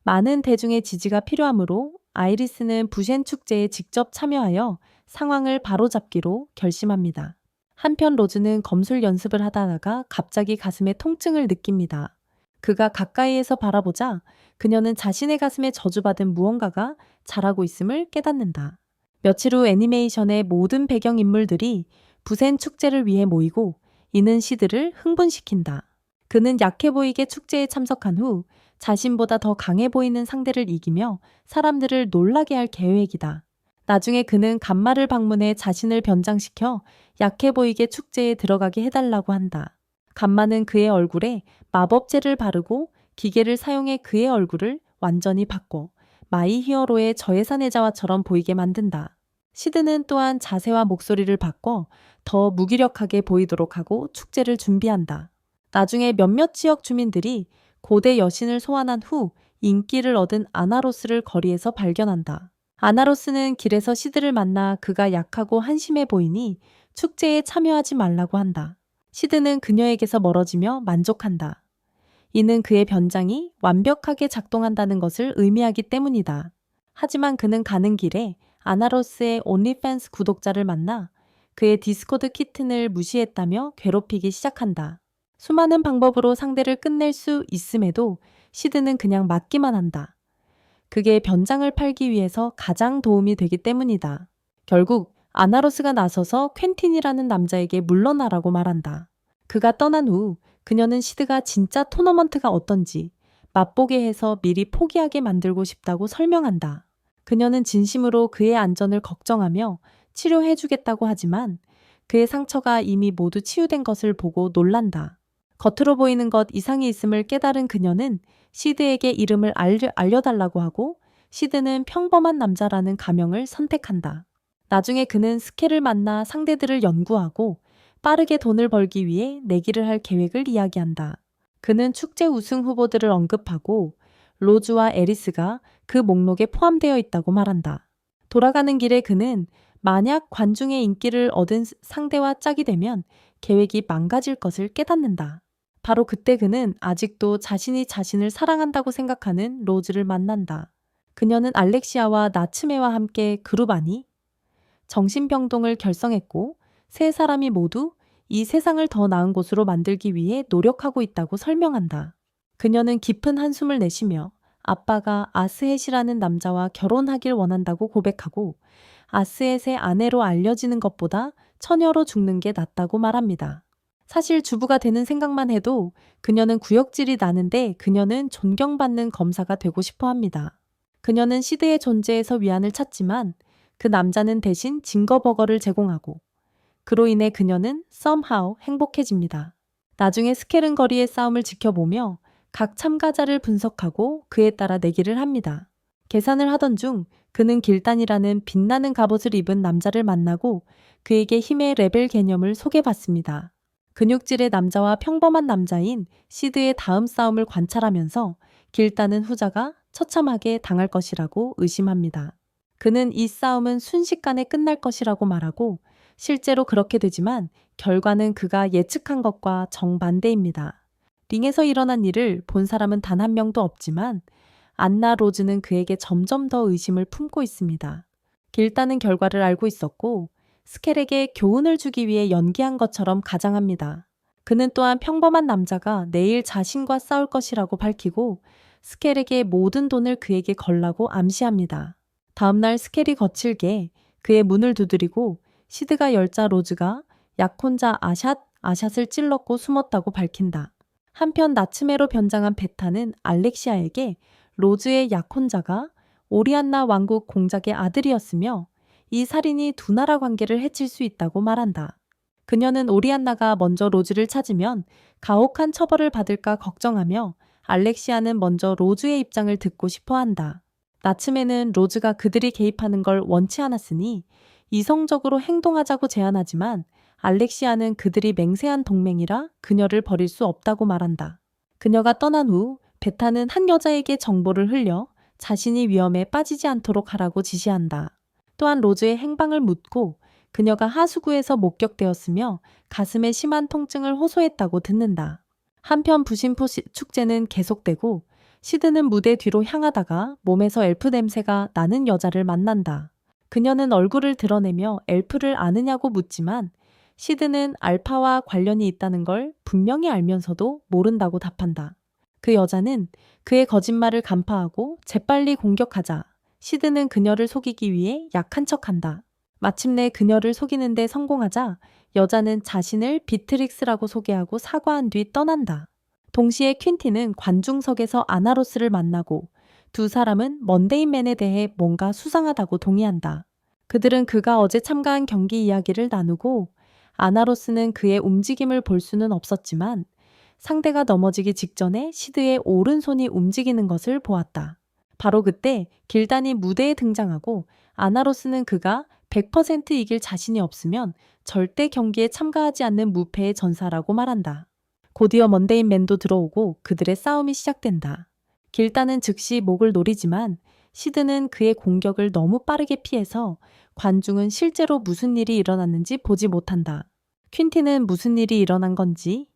많은 대중의 지지가 필요하므로 아이리스는 부셴 축제에 직접 참여하여 상황을 바로잡기로 결심합니다. 한편 로즈는 검술 연습을 하다가 갑자기 가슴에 통증을 느낍니다. 그가 가까이에서 바라보자 그녀는 자신의 가슴에 저주받은 무언가가 자라고 있음을 깨닫는다. 며칠 후 애니메이션의 모든 배경인물들이 부센 축제를 위해 모이고 이는 시드를 흥분시킨다. 그는 약해 보이게 축제에 참석한 후 자신보다 더 강해 보이는 상대를 이기며 사람들을 놀라게 할 계획이다. 나중에 그는 간마를 방문해 자신을 변장시켜 약해 보이게 축제에 들어가게 해달라고 한다. 간마는 그의 얼굴에 마법제를 바르고 기계를 사용해 그의 얼굴을 완전히 바꿔 마이 히어로의 저예산의자와처럼 보이게 만든다. 시드는 또한 자세와 목소리를 바꿔 더 무기력하게 보이도록 하고 축제를 준비한다. 나중에 몇몇 지역 주민들이 고대 여신을 소환한 후 인기를 얻은 아나로스를 거리에서 발견한다. 아나로스는 길에서 시드를 만나 그가 약하고 한심해 보이니 축제에 참여하지 말라고 한다. 시드는 그녀에게서 멀어지며 만족한다. 이는 그의 변장이 완벽하게 작동한다는 것을 의미하기 때문이다. 하지만 그는 가는 길에 아나로스의 온리팬스 구독자를 만나 그의 디스코드 키튼을 무시했다며 괴롭히기 시작한다. 수많은 방법으로 상대를 끝낼 수 있음에도 시드는 그냥 맞기만 한다. 그게 변장을 팔기 위해서 가장 도움이 되기 때문이다. 결국 아나로스가 나서서 퀸틴이라는 남자에게 물러나라고 말한다. 그가 떠난 후 그녀는 시드가 진짜 토너먼트가 어떤지 맛보게 해서 미리 포기하게 만들고 싶다고 설명한다. 그녀는 진심으로 그의 안전을 걱정하며 치료해주겠다고 하지만 그의 상처가 이미 모두 치유된 것을 보고 놀란다. 겉으로 보이는 것 이상이 있음을 깨달은 그녀는 시드에게 이름을 알려달라고 하고 시드는 평범한 남자라는 가명을 선택한다. 나중에 그는 스켈을 만나 상대들을 연구하고 빠르게 돈을 벌기 위해 내기를 할 계획을 이야기한다. 그는 축제 우승 후보들을 언급하고 로즈와 에리스가 그 목록에 포함되어 있다고 말한다. 돌아가는 길에 그는 만약 관중의 인기를 얻은 상대와 짝이 되면 계획이 망가질 것을 깨닫는다. 바로 그때 그는 아직도 자신이 자신을 사랑한다고 생각하는 로즈를 만난다. 그녀는 알렉시아와 나츠메와 함께 그룹 안이 정신병동을 결성했고 세 사람이 모두 이 세상을 더 나은 곳으로 만들기 위해 노력하고 있다고 설명한다. 그녀는 깊은 한숨을 내쉬며 아빠가 아스햇이라는 남자와 결혼하길 원한다고 고백하고 아스햇의 아내로 알려지는 것보다 처녀로 죽는 게 낫다고 말합니다. 사실 주부가 되는 생각만 해도 그녀는 구역질이 나는데 그녀는 존경받는 검사가 되고 싶어 합니다. 그녀는 시드의 존재에서 위안을 찾지만 그 남자는 대신 징거버거를 제공하고 그로 인해 그녀는 somehow 행복해집니다. 나중에 스켈은 거리의 싸움을 지켜보며 각 참가자를 분석하고 그에 따라 내기를 합니다. 계산을 하던 중 그는 길단이라는 빛나는 갑옷을 입은 남자를 만나고 그에게 힘의 레벨 개념을 소개받습니다. 근육질의 남자와 평범한 남자인 시드의 다음 싸움을 관찰하면서 길단은 후자가 처참하게 당할 것이라고 의심합니다. 그는 이 싸움은 순식간에 끝날 것이라고 말하고 실제로 그렇게 되지만 결과는 그가 예측한 것과 정반대입니다. 링에서 일어난 일을 본 사람은 단 한 명도 없지만 안나 로즈는 그에게 점점 더 의심을 품고 있습니다. 길단은 결과를 알고 있었고 스켈에게 교훈을 주기 위해 연기한 것처럼 가장합니다. 그는 또한 평범한 남자가 내일 자신과 싸울 것이라고 밝히고 스켈에게 모든 돈을 그에게 걸라고 암시합니다. 다음날 스켈이 거칠게 그의 문을 두드리고 시드가 열자 로즈가 약혼자 아샷을 찔렀고 숨었다고 밝힌다. 한편 나츠메로 변장한 베타는 알렉시아에게 로즈의 약혼자가 오리안나 왕국 공작의 아들이었으며 이 살인이 두 나라 관계를 해칠 수 있다고 말한다. 그녀는 오리안나가 먼저 로즈를 찾으면 가혹한 처벌을 받을까 걱정하며 알렉시아는 먼저 로즈의 입장을 듣고 싶어 한다. 나츠메는 로즈가 그들이 개입하는 걸 원치 않았으니 이성적으로 행동하자고 제안하지만 알렉시아는 그들이 맹세한 동맹이라 그녀를 버릴 수 없다고 말한다. 그녀가 떠난 후 베타는 한 여자에게 정보를 흘려 자신이 위험에 빠지지 않도록 하라고 지시한다. 또한 로즈의 행방을 묻고 그녀가 하수구에서 목격되었으며 가슴에 심한 통증을 호소했다고 듣는다. 한편 부심포 축제는 계속되고 시드는 무대 뒤로 향하다가 몸에서 엘프 냄새가 나는 여자를 만난다. 그녀는 얼굴을 드러내며 엘프를 아느냐고 묻지만 시드는 알파와 관련이 있다는 걸 분명히 알면서도 모른다고 답한다. 그 여자는 그의 거짓말을 간파하고 재빨리 공격하자 시드는 그녀를 속이기 위해 약한 척한다. 마침내 그녀를 속이는데 성공하자 여자는 자신을 비트릭스라고 소개하고 사과한 뒤 떠난다. 동시에 퀸티는 관중석에서 아나로스를 만나고 두 사람은 먼데인맨에 대해 뭔가 수상하다고 동의한다. 그들은 그가 어제 참가한 경기 이야기를 나누고 아나로스는 그의 움직임을 볼 수는 없었지만 상대가 넘어지기 직전에 시드의 오른손이 움직이는 것을 보았다. 바로 그때 길단이 무대에 등장하고 아나로스는 그가 100% 이길 자신이 없으면 절대 경기에 참가하지 않는 무패의 전사라고 말한다. 곧이어 먼데인맨도 들어오고 그들의 싸움이 시작된다. 길단은 즉시 목을 노리지만 시드는 그의 공격을 너무 빠르게 피해서 관중은 실제로 무슨 일이 일어났는지 보지 못한다. 퀸티는 무슨 일이 일어난 건지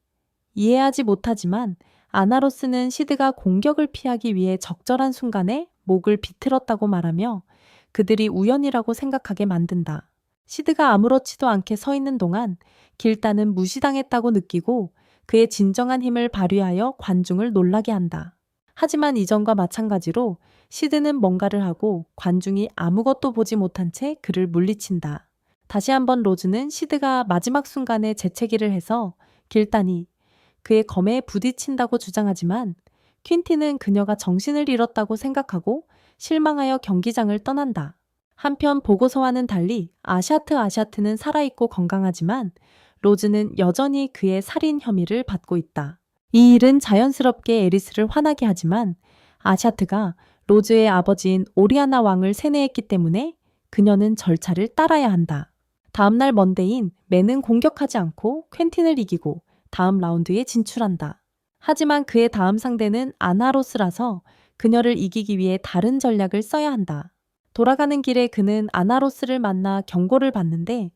이해하지 못하지만 아나로스는 시드가 공격을 피하기 위해 적절한 순간에 목을 비틀었다고 말하며 그들이 우연이라고 생각하게 만든다. 시드가 아무렇지도 않게 서 있는 동안 길단은 무시당했다고 느끼고 그의 진정한 힘을 발휘하여 관중을 놀라게 한다. 하지만 이전과 마찬가지로 시드는 뭔가를 하고 관중이 아무것도 보지 못한 채 그를 물리친다. 다시 한번 로즈는 시드가 마지막 순간에 재채기를 해서 길단이 그의 검에 부딪힌다고 주장하지만 퀸티는 그녀가 정신을 잃었다고 생각하고 실망하여 경기장을 떠난다. 한편 보고서와는 달리 아샤트는 살아있고 건강하지만 로즈는 여전히 그의 살인 혐의를 받고 있다. 이 일은 자연스럽게 에리스를 화나게 하지만 아샤트가 로즈의 아버지인 오리아나 왕을 세뇌했기 때문에 그녀는 절차를 따라야 한다. 다음날 먼데인 맨은 공격하지 않고 퀸틴을 이기고 다음 라운드에 진출한다. 하지만 그의 다음 상대는 아나로스라서 그녀를 이기기 위해 다른 전략을 써야 한다. 돌아가는 길에 그는 아나로스를 만나 경고를 받는데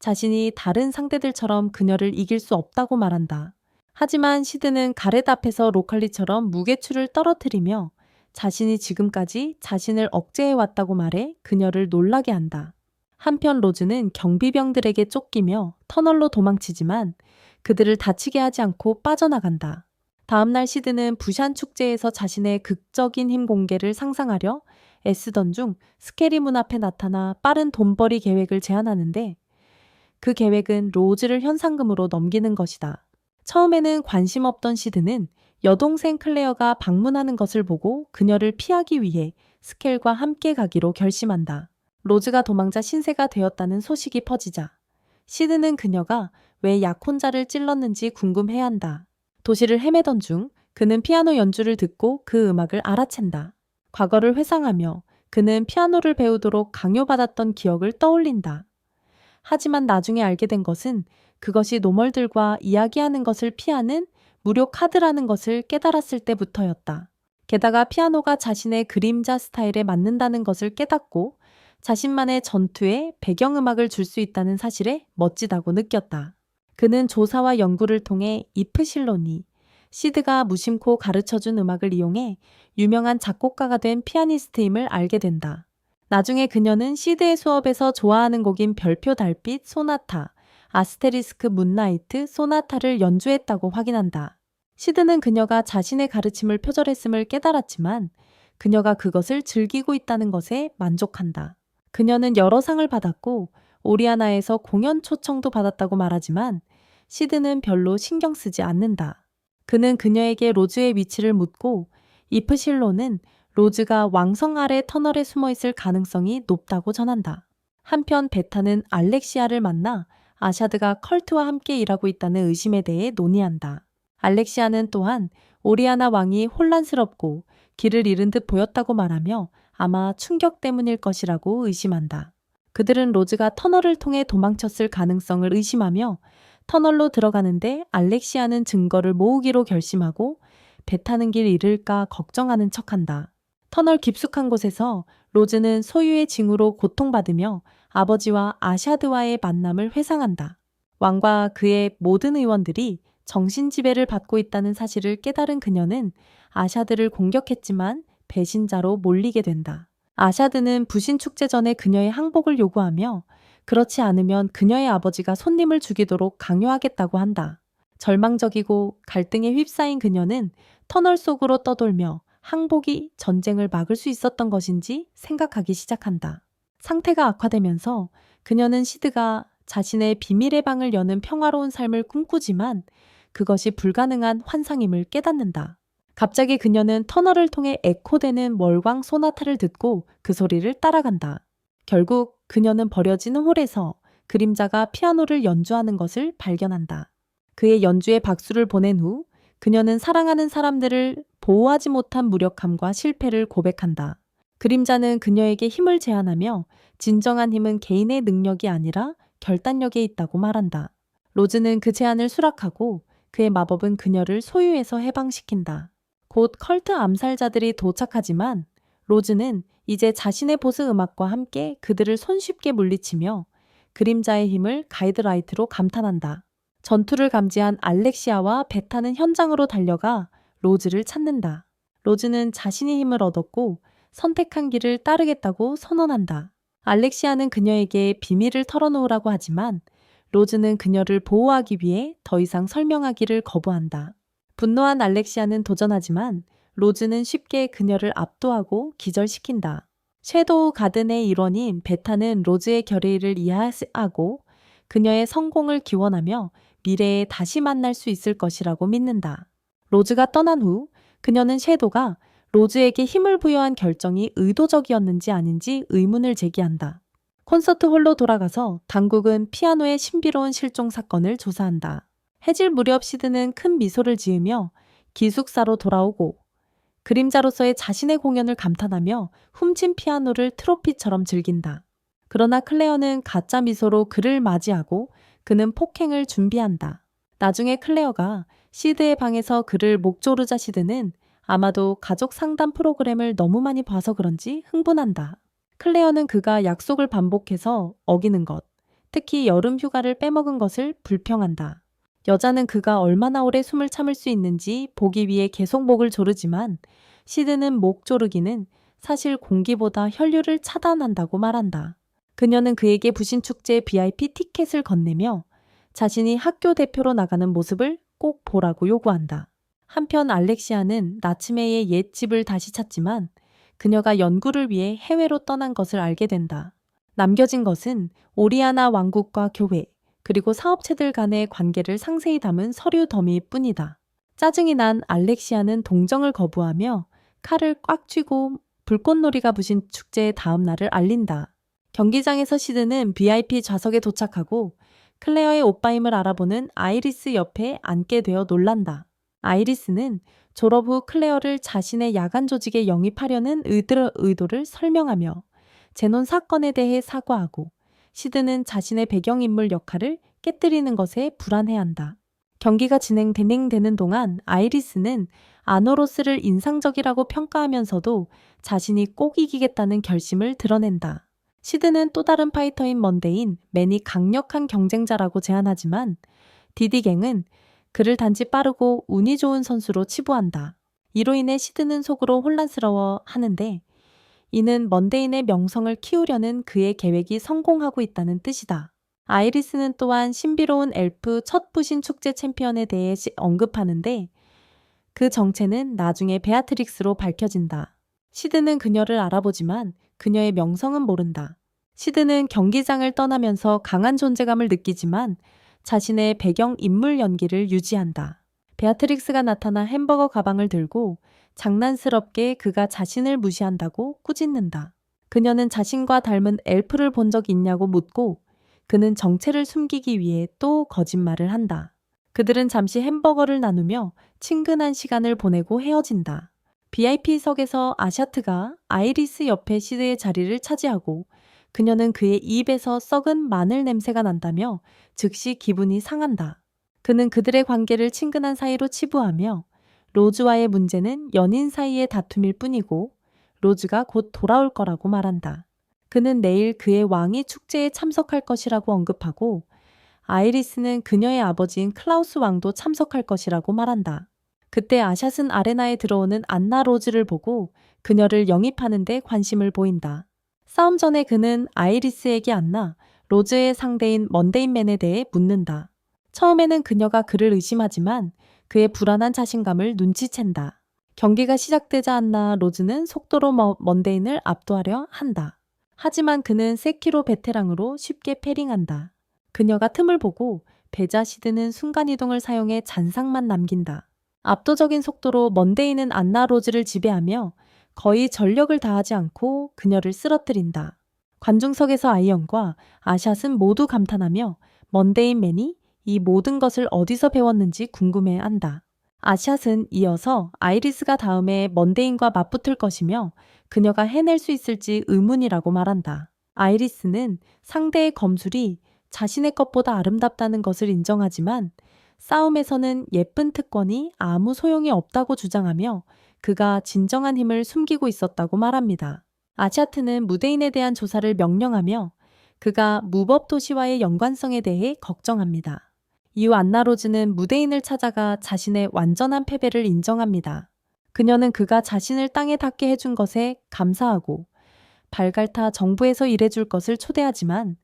자신이 다른 상대들처럼 그녀를 이길 수 없다고 말한다. 하지만 시드는 가렛 앞에서 로칼리처럼 무게추를 떨어뜨리며 자신이 지금까지 자신을 억제해왔다고 말해 그녀를 놀라게 한다. 한편 로즈는 경비병들에게 쫓기며 터널로 도망치지만 그들을 다치게 하지 않고 빠져나간다. 다음날 시드는 부샨 축제에서 자신의 극적인 힘 공개를 상상하려 애쓰던 중 스케리 문 앞에 나타나 빠른 돈벌이 계획을 제안하는데 그 계획은 로즈를 현상금으로 넘기는 것이다. 처음에는 관심 없던 시드는 여동생 클레어가 방문하는 것을 보고 그녀를 피하기 위해 스켈과 함께 가기로 결심한다. 로즈가 도망자 신세가 되었다는 소식이 퍼지자 시드는 그녀가 왜 약혼자를 찔렀는지 궁금해한다. 도시를 헤매던 중 그는 피아노 연주를 듣고 그 음악을 알아챈다. 과거를 회상하며 그는 피아노를 배우도록 강요받았던 기억을 떠올린다. 하지만 나중에 알게 된 것은 그것이 노멀들과 이야기하는 것을 피하는 무료 카드라는 것을 깨달았을 때부터였다. 게다가 피아노가 자신의 그림자 스타일에 맞는다는 것을 깨닫고 자신만의 전투에 배경음악을 줄 수 있다는 사실에 멋지다고 느꼈다. 그는 조사와 연구를 통해 이프실로니, 시드가 무심코 가르쳐준 음악을 이용해 유명한 작곡가가 된 피아니스트임을 알게 된다. 나중에 그녀는 시드의 수업에서 좋아하는 곡인 별표 달빛 소나타, 아스테리스크 문나이트 소나타를 연주했다고 확인한다. 시드는 그녀가 자신의 가르침을 표절했음을 깨달았지만 그녀가 그것을 즐기고 있다는 것에 만족한다. 그녀는 여러 상을 받았고 오리아나에서 공연 초청도 받았다고 말하지만 시드는 별로 신경 쓰지 않는다. 그는 그녀에게 로즈의 위치를 묻고 이프실로는 로즈가 왕성 아래 터널에 숨어 있을 가능성이 높다고 전한다. 한편 베타는 알렉시아를 만나 아샤드가 컬트와 함께 일하고 있다는 의심에 대해 논의한다. 알렉시아는 또한 오리아나 왕이 혼란스럽고 길을 잃은 듯 보였다고 말하며 아마 충격 때문일 것이라고 의심한다. 그들은 로즈가 터널을 통해 도망쳤을 가능성을 의심하며 터널로 들어가는데 알렉시아는 증거를 모으기로 결심하고 배 타는 길 잃을까 걱정하는 척한다. 터널 깊숙한 곳에서 로즈는 소유의 징후로 고통받으며 아버지와 아샤드와의 만남을 회상한다. 왕과 그의 모든 의원들이 정신지배를 받고 있다는 사실을 깨달은 그녀는 아샤드를 공격했지만 배신자로 몰리게 된다. 아샤드는 부신 축제 전에 그녀의 항복을 요구하며 그렇지 않으면 그녀의 아버지가 손님을 죽이도록 강요하겠다고 한다. 절망적이고 갈등에 휩싸인 그녀는 터널 속으로 떠돌며 항복이 전쟁을 막을 수 있었던 것인지 생각하기 시작한다. 상태가 악화되면서 그녀는 시드가 자신의 비밀의 방을 여는 평화로운 삶을 꿈꾸지만 그것이 불가능한 환상임을 깨닫는다. 갑자기 그녀는 터널을 통해 에코되는 월광 소나타를 듣고 그 소리를 따라간다. 결국 그녀는 버려진 홀에서 그림자가 피아노를 연주하는 것을 발견한다. 그의 연주에 박수를 보낸 후 그녀는 사랑하는 사람들을 보호하지 못한 무력함과 실패를 고백한다. 그림자는 그녀에게 힘을 제안하며 진정한 힘은 개인의 능력이 아니라 결단력에 있다고 말한다. 로즈는 그 제안을 수락하고 그의 마법은 그녀를 소유에서 해방시킨다. 곧 컬트 암살자들이 도착하지만 로즈는 이제 자신의 보스 음악과 함께 그들을 손쉽게 물리치며 그림자의 힘을 가이드라이트로 감탄한다. 전투를 감지한 알렉시아와 베타는 현장으로 달려가 로즈를 찾는다. 로즈는 자신이 힘을 얻었고 선택한 길을 따르겠다고 선언한다. 알렉시아는 그녀에게 비밀을 털어놓으라고 하지만 로즈는 그녀를 보호하기 위해 더 이상 설명하기를 거부한다. 분노한 알렉시아는 도전하지만 로즈는 쉽게 그녀를 압도하고 기절시킨다. 섀도우 가든의 일원인 베타는 로즈의 결의를 이해하고 그녀의 성공을 기원하며 미래에 다시 만날 수 있을 것이라고 믿는다. 로즈가 떠난 후 그녀는 섀도가 로즈에게 힘을 부여한 결정이 의도적이었는지 아닌지 의문을 제기한다. 콘서트 홀로 돌아가서 당국은 피아노의 신비로운 실종 사건을 조사한다. 해질 무렵 시드는 큰 미소를 지으며 기숙사로 돌아오고 그림자로서의 자신의 공연을 감탄하며 훔친 피아노를 트로피처럼 즐긴다. 그러나 클레어는 가짜 미소로 그를 맞이하고 그는 폭행을 준비한다. 나중에 클레어가 시드의 방에서 그를 목조르자 시드는 아마도 가족 상담 프로그램을 너무 많이 봐서 그런지 흥분한다. 클레어는 그가 약속을 반복해서 어기는 것, 특히 여름 휴가를 빼먹은 것을 불평한다. 여자는 그가 얼마나 오래 숨을 참을 수 있는지 보기 위해 계속 목을 조르지만 시드는 목 조르기는 사실 공기보다 혈류를 차단한다고 말한다. 그녀는 그에게 부신축제 VIP 티켓을 건네며 자신이 학교 대표로 나가는 모습을 꼭 보라고 요구한다. 한편 알렉시아는 나츠메의 옛 집을 다시 찾지만 그녀가 연구를 위해 해외로 떠난 것을 알게 된다. 남겨진 것은 오리아나 왕국과 교회, 그리고 사업체들 간의 관계를 상세히 담은 서류 더미뿐이다. 짜증이 난 알렉시아는 동정을 거부하며 칼을 꽉 쥐고 불꽃놀이가 부신 축제의 다음 날을 알린다. 경기장에서 시드는 VIP 좌석에 도착하고 클레어의 오빠임을 알아보는 아이리스 옆에 앉게 되어 놀란다. 아이리스는 졸업 후 클레어를 자신의 야간 조직에 영입하려는 의도를 설명하며 제논 사건에 대해 사과하고 시드는 자신의 배경인물 역할을 깨뜨리는 것에 불안해한다. 경기가 진행되는 동안 아이리스는 아노로스를 인상적이라고 평가하면서도 자신이 꼭 이기겠다는 결심을 드러낸다. 시드는 또 다른 파이터인 먼데인 맨이 강력한 경쟁자라고 제안하지만 디디갱은 그를 단지 빠르고 운이 좋은 선수로 치부한다. 이로 인해 시드는 속으로 혼란스러워 하는데 이는 먼데인의 명성을 키우려는 그의 계획이 성공하고 있다는 뜻이다. 아이리스는 또한 신비로운 엘프 첫 부신 축제 챔피언에 대해 언급하는데 그 정체는 나중에 베아트릭스로 밝혀진다. 시드는 그녀를 알아보지만 그녀의 명성은 모른다. 시드는 경기장을 떠나면서 강한 존재감을 느끼지만 자신의 배경 인물 연기를 유지한다. 베아트릭스가 나타나 햄버거 가방을 들고 장난스럽게 그가 자신을 무시한다고 꾸짖는다. 그녀는 자신과 닮은 엘프를 본 적 있냐고 묻고 그는 정체를 숨기기 위해 또 거짓말을 한다. 그들은 잠시 햄버거를 나누며 친근한 시간을 보내고 헤어진다. VIP석에서 아샤트가 아이리스 옆에 시드의 자리를 차지하고 그녀는 그의 입에서 썩은 마늘 냄새가 난다며 즉시 기분이 상한다. 그는 그들의 관계를 친근한 사이로 치부하며 로즈와의 문제는 연인 사이의 다툼일 뿐이고 로즈가 곧 돌아올 거라고 말한다. 그는 내일 그의 왕위 축제에 참석할 것이라고 언급하고 아이리스는 그녀의 아버지인 클라우스 왕도 참석할 것이라고 말한다. 그때 아샷은 아레나에 들어오는 안나 로즈를 보고 그녀를 영입하는 데 관심을 보인다. 싸움 전에 그는 아이리스에게 안나 로즈의 상대인 먼데인맨에 대해 묻는다. 처음에는 그녀가 그를 의심하지만 그의 불안한 자신감을 눈치챈다. 경기가 시작되자 안나 로즈는 속도로 먼데인을 압도하려 한다. 하지만 그는 세키로 베테랑으로 쉽게 패링한다. 그녀가 틈을 보고 배자 시드는 순간이동을 사용해 잔상만 남긴다. 압도적인 속도로 먼데인은 안나 로즈를 지배하며 거의 전력을 다하지 않고 그녀를 쓰러뜨린다. 관중석에서 아이언과 아샷은 모두 감탄하며 먼데인 맨이 이 모든 것을 어디서 배웠는지 궁금해한다. 아샷은 이어서 아이리스가 다음에 먼데인과 맞붙을 것이며 그녀가 해낼 수 있을지 의문이라고 말한다. 아이리스는 상대의 검술이 자신의 것보다 아름답다는 것을 인정하지만 싸움에서는 예쁜 특권이 아무 소용이 없다고 주장하며 그가 진정한 힘을 숨기고 있었다고 말합니다. 아샤트는 무대인에 대한 조사를 명령하며 그가 무법 도시와의 연관성에 대해 걱정합니다. 이후 안나 로즈는 무대인을 찾아가 자신의 완전한 패배를 인정합니다. 그녀는 그가 자신을 땅에 닿게 해준 것에 감사하고 발갈타 정부에서 일해줄 것을 초대하지만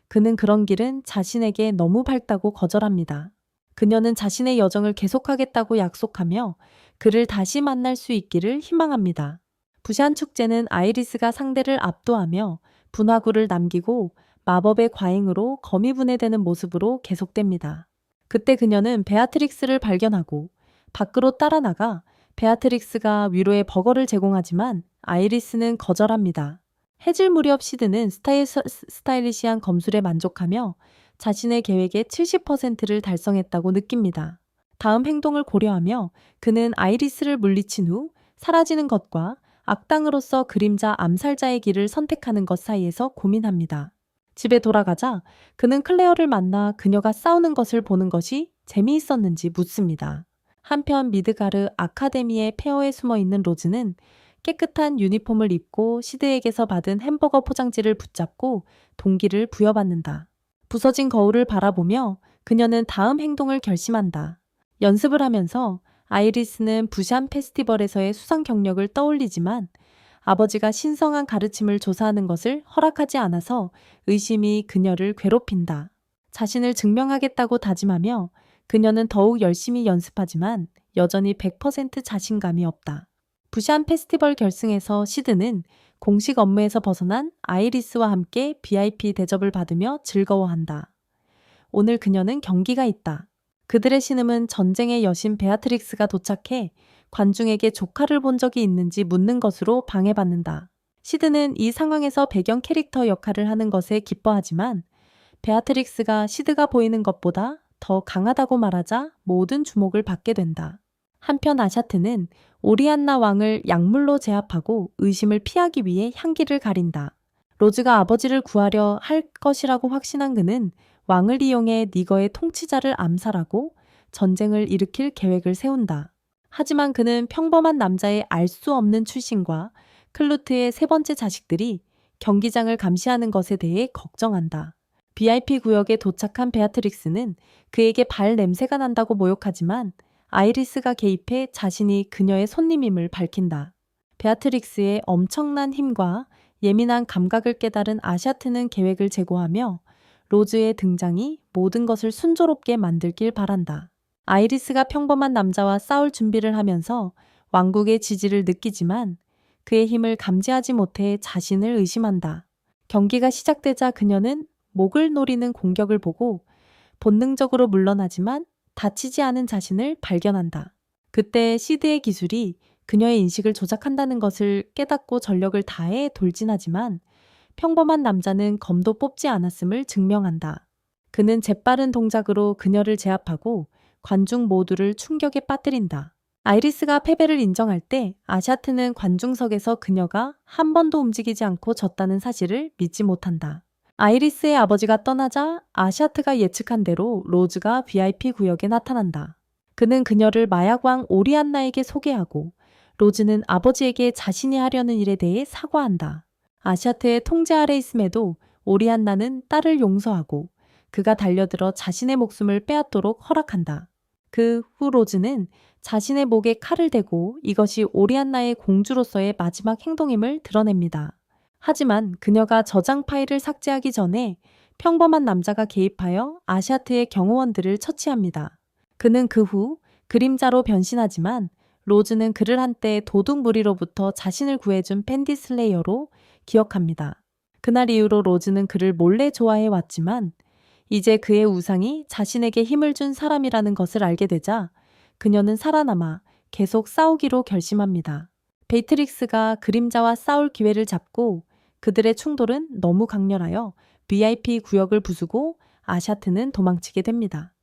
그는 그런 길은 자신에게 너무 밝다고 거절합니다. 그녀는 자신의 여정을 계속하겠다고 약속하며 그를 다시 만날 수 있기를 희망합니다. 부샨 축제는 아이리스가 상대를 압도하며 분화구를 남기고 마법의 과잉으로 거미 분해되는 모습으로 계속됩니다. 그때 그녀는 베아트릭스를 발견하고 밖으로 따라 나가 베아트릭스가 위로의 버거를 제공하지만 아이리스는 거절합니다. 해질 무렵 시드는 스타일리시한 검술에 만족하며 자신의 계획의 70%를 달성했다고 느낍니다. 다음 행동을 고려하며 그는 아이리스를 물리친 후 사라지는 것과 악당으로서 그림자 암살자의 길을 선택하는 것 사이에서 고민합니다. 집에 돌아가자 그는 클레어를 만나 그녀가 싸우는 것을 보는 것이 재미있었는지 묻습니다. 한편 미드가르 아카데미의 폐허에 숨어있는 로즈는 깨끗한 유니폼을 입고 시드에게서 받은 햄버거 포장지를 붙잡고 동기를 부여받는다. 부서진 거울을 바라보며 그녀는 다음 행동을 결심한다. 연습을 하면서 아이리스는 부샨 페스티벌에서의 수상 경력을 떠올리지만 아버지가 신성한 가르침을 조사하는 것을 허락하지 않아서 의심이 그녀를 괴롭힌다. 자신을 증명하겠다고 다짐하며 그녀는 더욱 열심히 연습하지만 여전히 100% 자신감이 없다. 부샨 페스티벌 결승에서 시드는 공식 업무에서 벗어난 아이리스와 함께 VIP 대접을 받으며 즐거워한다. 오늘 그녀는 경기가 있다. 그들의 신음은 전쟁의 여신 베아트릭스가 도착해 관중에게 조카를 본 적이 있는지 묻는 것으로 방해받는다. 시드는 이 상황에서 배경 캐릭터 역할을 하는 것에 기뻐하지만 베아트릭스가 시드가 보이는 것보다 더 강하다고 말하자 모든 주목을 받게 된다. 한편 아샤트는 오리안나 왕을 약물로 제압하고 의심을 피하기 위해 향기를 가린다. 로즈가 아버지를 구하려 할 것이라고 확신한 그는 왕을 이용해 니거의 통치자를 암살하고 전쟁을 일으킬 계획을 세운다. 하지만 그는 평범한 남자의 알 수 없는 출신과 클루트의 세 번째 자식들이 경기장을 감시하는 것에 대해 걱정한다. VIP 구역에 도착한 베아트릭스는 그에게 발 냄새가 난다고 모욕하지만 아이리스가 개입해 자신이 그녀의 손님임을 밝힌다. 베아트릭스의 엄청난 힘과 예민한 감각을 깨달은 아샤트는 계획을 제고하며 로즈의 등장이 모든 것을 순조롭게 만들길 바란다. 아이리스가 평범한 남자와 싸울 준비를 하면서 왕국의 지지를 느끼지만 그의 힘을 감지하지 못해 자신을 의심한다. 경기가 시작되자 그녀는 목을 노리는 공격을 보고 본능적으로 물러나지만 다치지 않은 자신을 발견한다. 그때 시드의 기술이 그녀의 인식을 조작한다는 것을 깨닫고 전력을 다해 돌진하지만 평범한 남자는 검도 뽑지 않았음을 증명한다. 그는 재빠른 동작으로 그녀를 제압하고 관중 모두를 충격에 빠뜨린다. 아이리스가 패배를 인정할 때 아샤트는 관중석에서 그녀가 한 번도 움직이지 않고 졌다는 사실을 믿지 못한다. 아이리스의 아버지가 떠나자 아샤트가 예측한 대로 로즈가 VIP 구역에 나타난다. 그는 그녀를 마약왕 오리안나에게 소개하고 로즈는 아버지에게 자신이 하려는 일에 대해 사과한다. 아샤트의 통제 아래 있음에도 오리안나는 딸을 용서하고 그가 달려들어 자신의 목숨을 빼앗도록 허락한다. 그 후 로즈는 자신의 목에 칼을 대고 이것이 오리안나의 공주로서의 마지막 행동임을 드러냅니다. 하지만 그녀가 저장 파일을 삭제하기 전에 평범한 남자가 개입하여 아샤트의 경호원들을 처치합니다. 그는 그 후 그림자로 변신하지만 로즈는 그를 한때 도둑 무리로부터 자신을 구해준 팬디 슬레이어로 기억합니다. 그날 이후로 로즈는 그를 몰래 좋아해 왔지만 이제 그의 우상이 자신에게 힘을 준 사람이라는 것을 알게 되자 그녀는 살아남아 계속 싸우기로 결심합니다. 베이트릭스가 그림자와 싸울 기회를 잡고 그들의 충돌은 너무 강렬하여 VIP 구역을 부수고 아샤트는 도망치게 됩니다.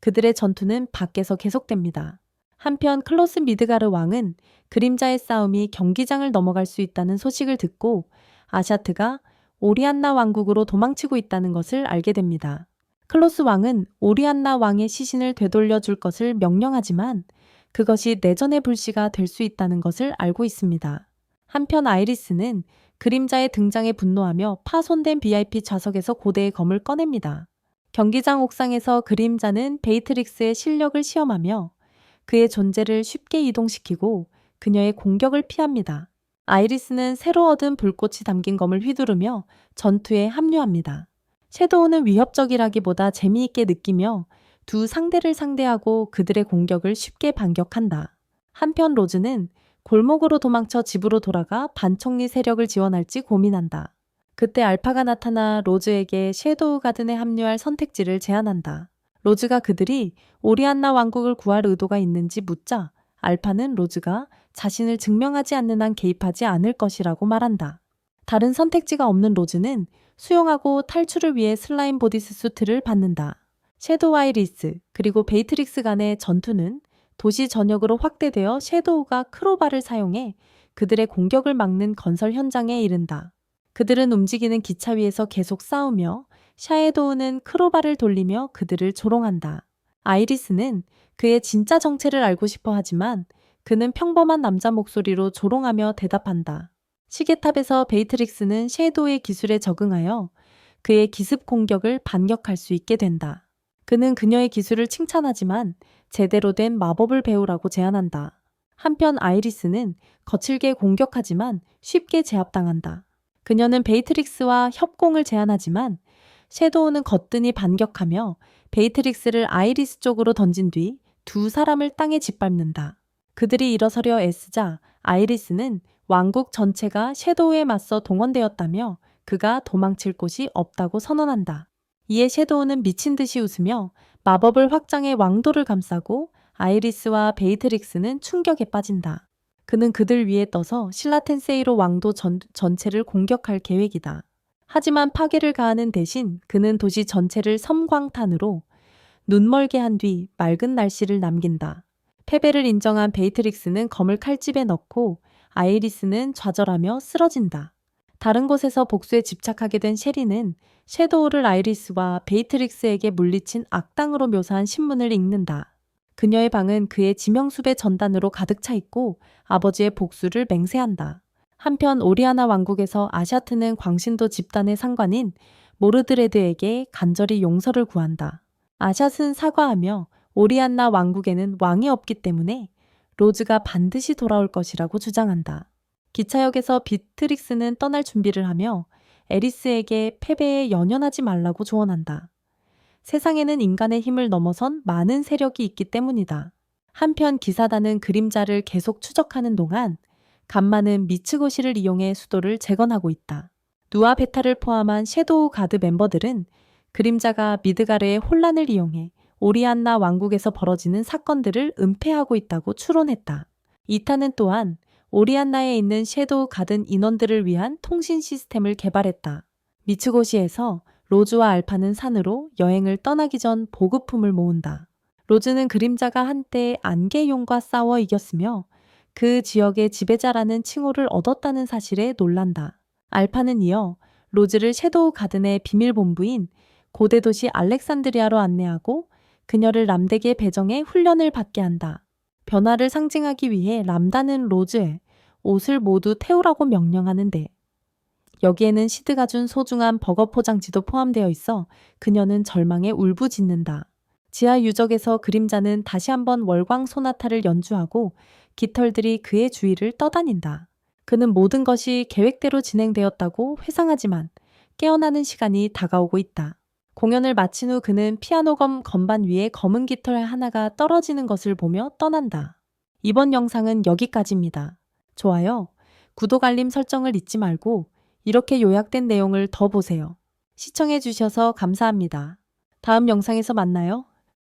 그들의 전투는 밖에서 계속됩니다. 한편 클로스 미드가르 왕은 그림자의 싸움이 경기장을 넘어갈 수 있다는 소식을 듣고 아샤트가 오리안나 왕국으로 도망치고 있다는 것을 알게 됩니다. 클로스 왕은 오리안나 왕의 시신을 되돌려 줄 것을 명령하지만 그것이 내전의 불씨가 될 수 있다는 것을 알고 있습니다. 한편 아이리스는 그림자의 등장에 분노하며 파손된 VIP 좌석에서 고대의 검을 꺼냅니다. 경기장 옥상에서 그림자는 베이트릭스의 실력을 시험하며 그의 존재를 쉽게 이동시키고 그녀의 공격을 피합니다. 아이리스는 새로 얻은 불꽃이 담긴 검을 휘두르며 전투에 합류합니다. 섀도우는 위협적이라기보다 재미있게 느끼며 두 상대를 상대하고 그들의 공격을 쉽게 반격한다. 한편 로즈는 골목으로 도망쳐 집으로 돌아가 반총리 세력을 지원할지 고민한다. 그때 알파가 나타나 로즈에게 섀도우 가든에 합류할 선택지를 제안한다. 로즈가 그들이 오리안나 왕국을 구할 의도가 있는지 묻자 알파는 로즈가 자신을 증명하지 않는 한 개입하지 않을 것이라고 말한다. 다른 선택지가 없는 로즈는 수용하고 탈출을 위해 슬라임 보디스 수트를 받는다. 섀도우 아이리스 그리고 베이트릭스 간의 전투는 도시 전역으로 확대되어 섀도우가 크로바를 사용해 그들의 공격을 막는 건설 현장에 이른다. 그들은 움직이는 기차 위에서 계속 싸우며 샤에도우는 크로바를 돌리며 그들을 조롱한다. 아이리스는 그의 진짜 정체를 알고 싶어 하지만 그는 평범한 남자 목소리로 조롱하며 대답한다. 시계탑에서 베이트릭스는 섀도우의 기술에 적응하여 그의 기습 공격을 반격할 수 있게 된다. 그는 그녀의 기술을 칭찬하지만 제대로 된 마법을 배우라고 제안한다. 한편 아이리스는 거칠게 공격하지만 쉽게 제압당한다. 그녀는 베이트릭스와 협공을 제안하지만 섀도우는 거뜬히 반격하며 베이트릭스를 아이리스 쪽으로 던진 뒤 두 사람을 땅에 짓밟는다. 그들이 일어서려 애쓰자 아이리스는 왕국 전체가 섀도우에 맞서 동원되었다며 그가 도망칠 곳이 없다고 선언한다. 이에 섀도우는 미친 듯이 웃으며 마법을 확장해 왕도를 감싸고 아이리스와 베이트릭스는 충격에 빠진다. 그는 그들 위에 떠서 실라텐세이로 왕도 전체를 공격할 계획이다. 하지만 파괴를 가하는 대신 그는 도시 전체를 섬광탄으로 눈멀게 한 뒤 맑은 날씨를 남긴다. 패배를 인정한 베이트릭스는 검을 칼집에 넣고 아이리스는 좌절하며 쓰러진다. 다른 곳에서 복수에 집착하게 된 셰리는 섀도우를 아이리스와 베이트릭스에게 물리친 악당으로 묘사한 신문을 읽는다. 그녀의 방은 그의 지명수배 전단으로 가득 차 있고 아버지의 복수를 맹세한다. 한편 오리아나 왕국에서 아샤트는 광신도 집단의 상관인 모르드레드에게 간절히 용서를 구한다. 아샷은 사과하며 오리안나 왕국에는 왕이 없기 때문에 로즈가 반드시 돌아올 것이라고 주장한다. 기차역에서 비트릭스는 떠날 준비를 하며 에리스에게 패배에 연연하지 말라고 조언한다. 세상에는 인간의 힘을 넘어선 많은 세력이 있기 때문이다. 한편 기사단은 그림자를 계속 추적하는 동안 간마는 미츠고시를 이용해 수도를 재건하고 있다. 누아 베타를 포함한 섀도우 가드 멤버들은 그림자가 미드가르의 혼란을 이용해 오리안나 왕국에서 벌어지는 사건들을 은폐하고 있다고 추론했다. 이타는 또한 오리안나에 있는 섀도우 가든 인원들을 위한 통신 시스템을 개발했다. 미츠고시에서 로즈와 알파는 산으로 여행을 떠나기 전 보급품을 모은다. 로즈는 그림자가 한때 안개용과 싸워 이겼으며 그 지역의 지배자라는 칭호를 얻었다는 사실에 놀란다. 알파는 이어 로즈를 섀도우 가든의 비밀본부인 고대 도시 알렉산드리아로 안내하고 그녀를 람덱에 배정해 훈련을 받게 한다. 변화를 상징하기 위해 람다는 로즈에 옷을 모두 태우라고 명령하는데 여기에는 시드가 준 소중한 버거 포장지도 포함되어 있어 그녀는 절망에 울부짖는다. 지하 유적에서 그림자는 다시 한번 월광 소나타를 연주하고 깃털들이 그의 주위를 떠다닌다. 그는 모든 것이 계획대로 진행되었다고 회상하지만 깨어나는 시간이 다가오고 있다. 공연을 마친 후 그는 피아노 검 건반 위에 검은 깃털 하나가 떨어지는 것을 보며 떠난다. 이번 영상은 여기까지입니다. 좋아요, 구독 알림 설정을 잊지 말고 이렇게 요약된 내용을 더 보세요. 시청해 주셔서 감사합니다. 다음 영상에서 만나요.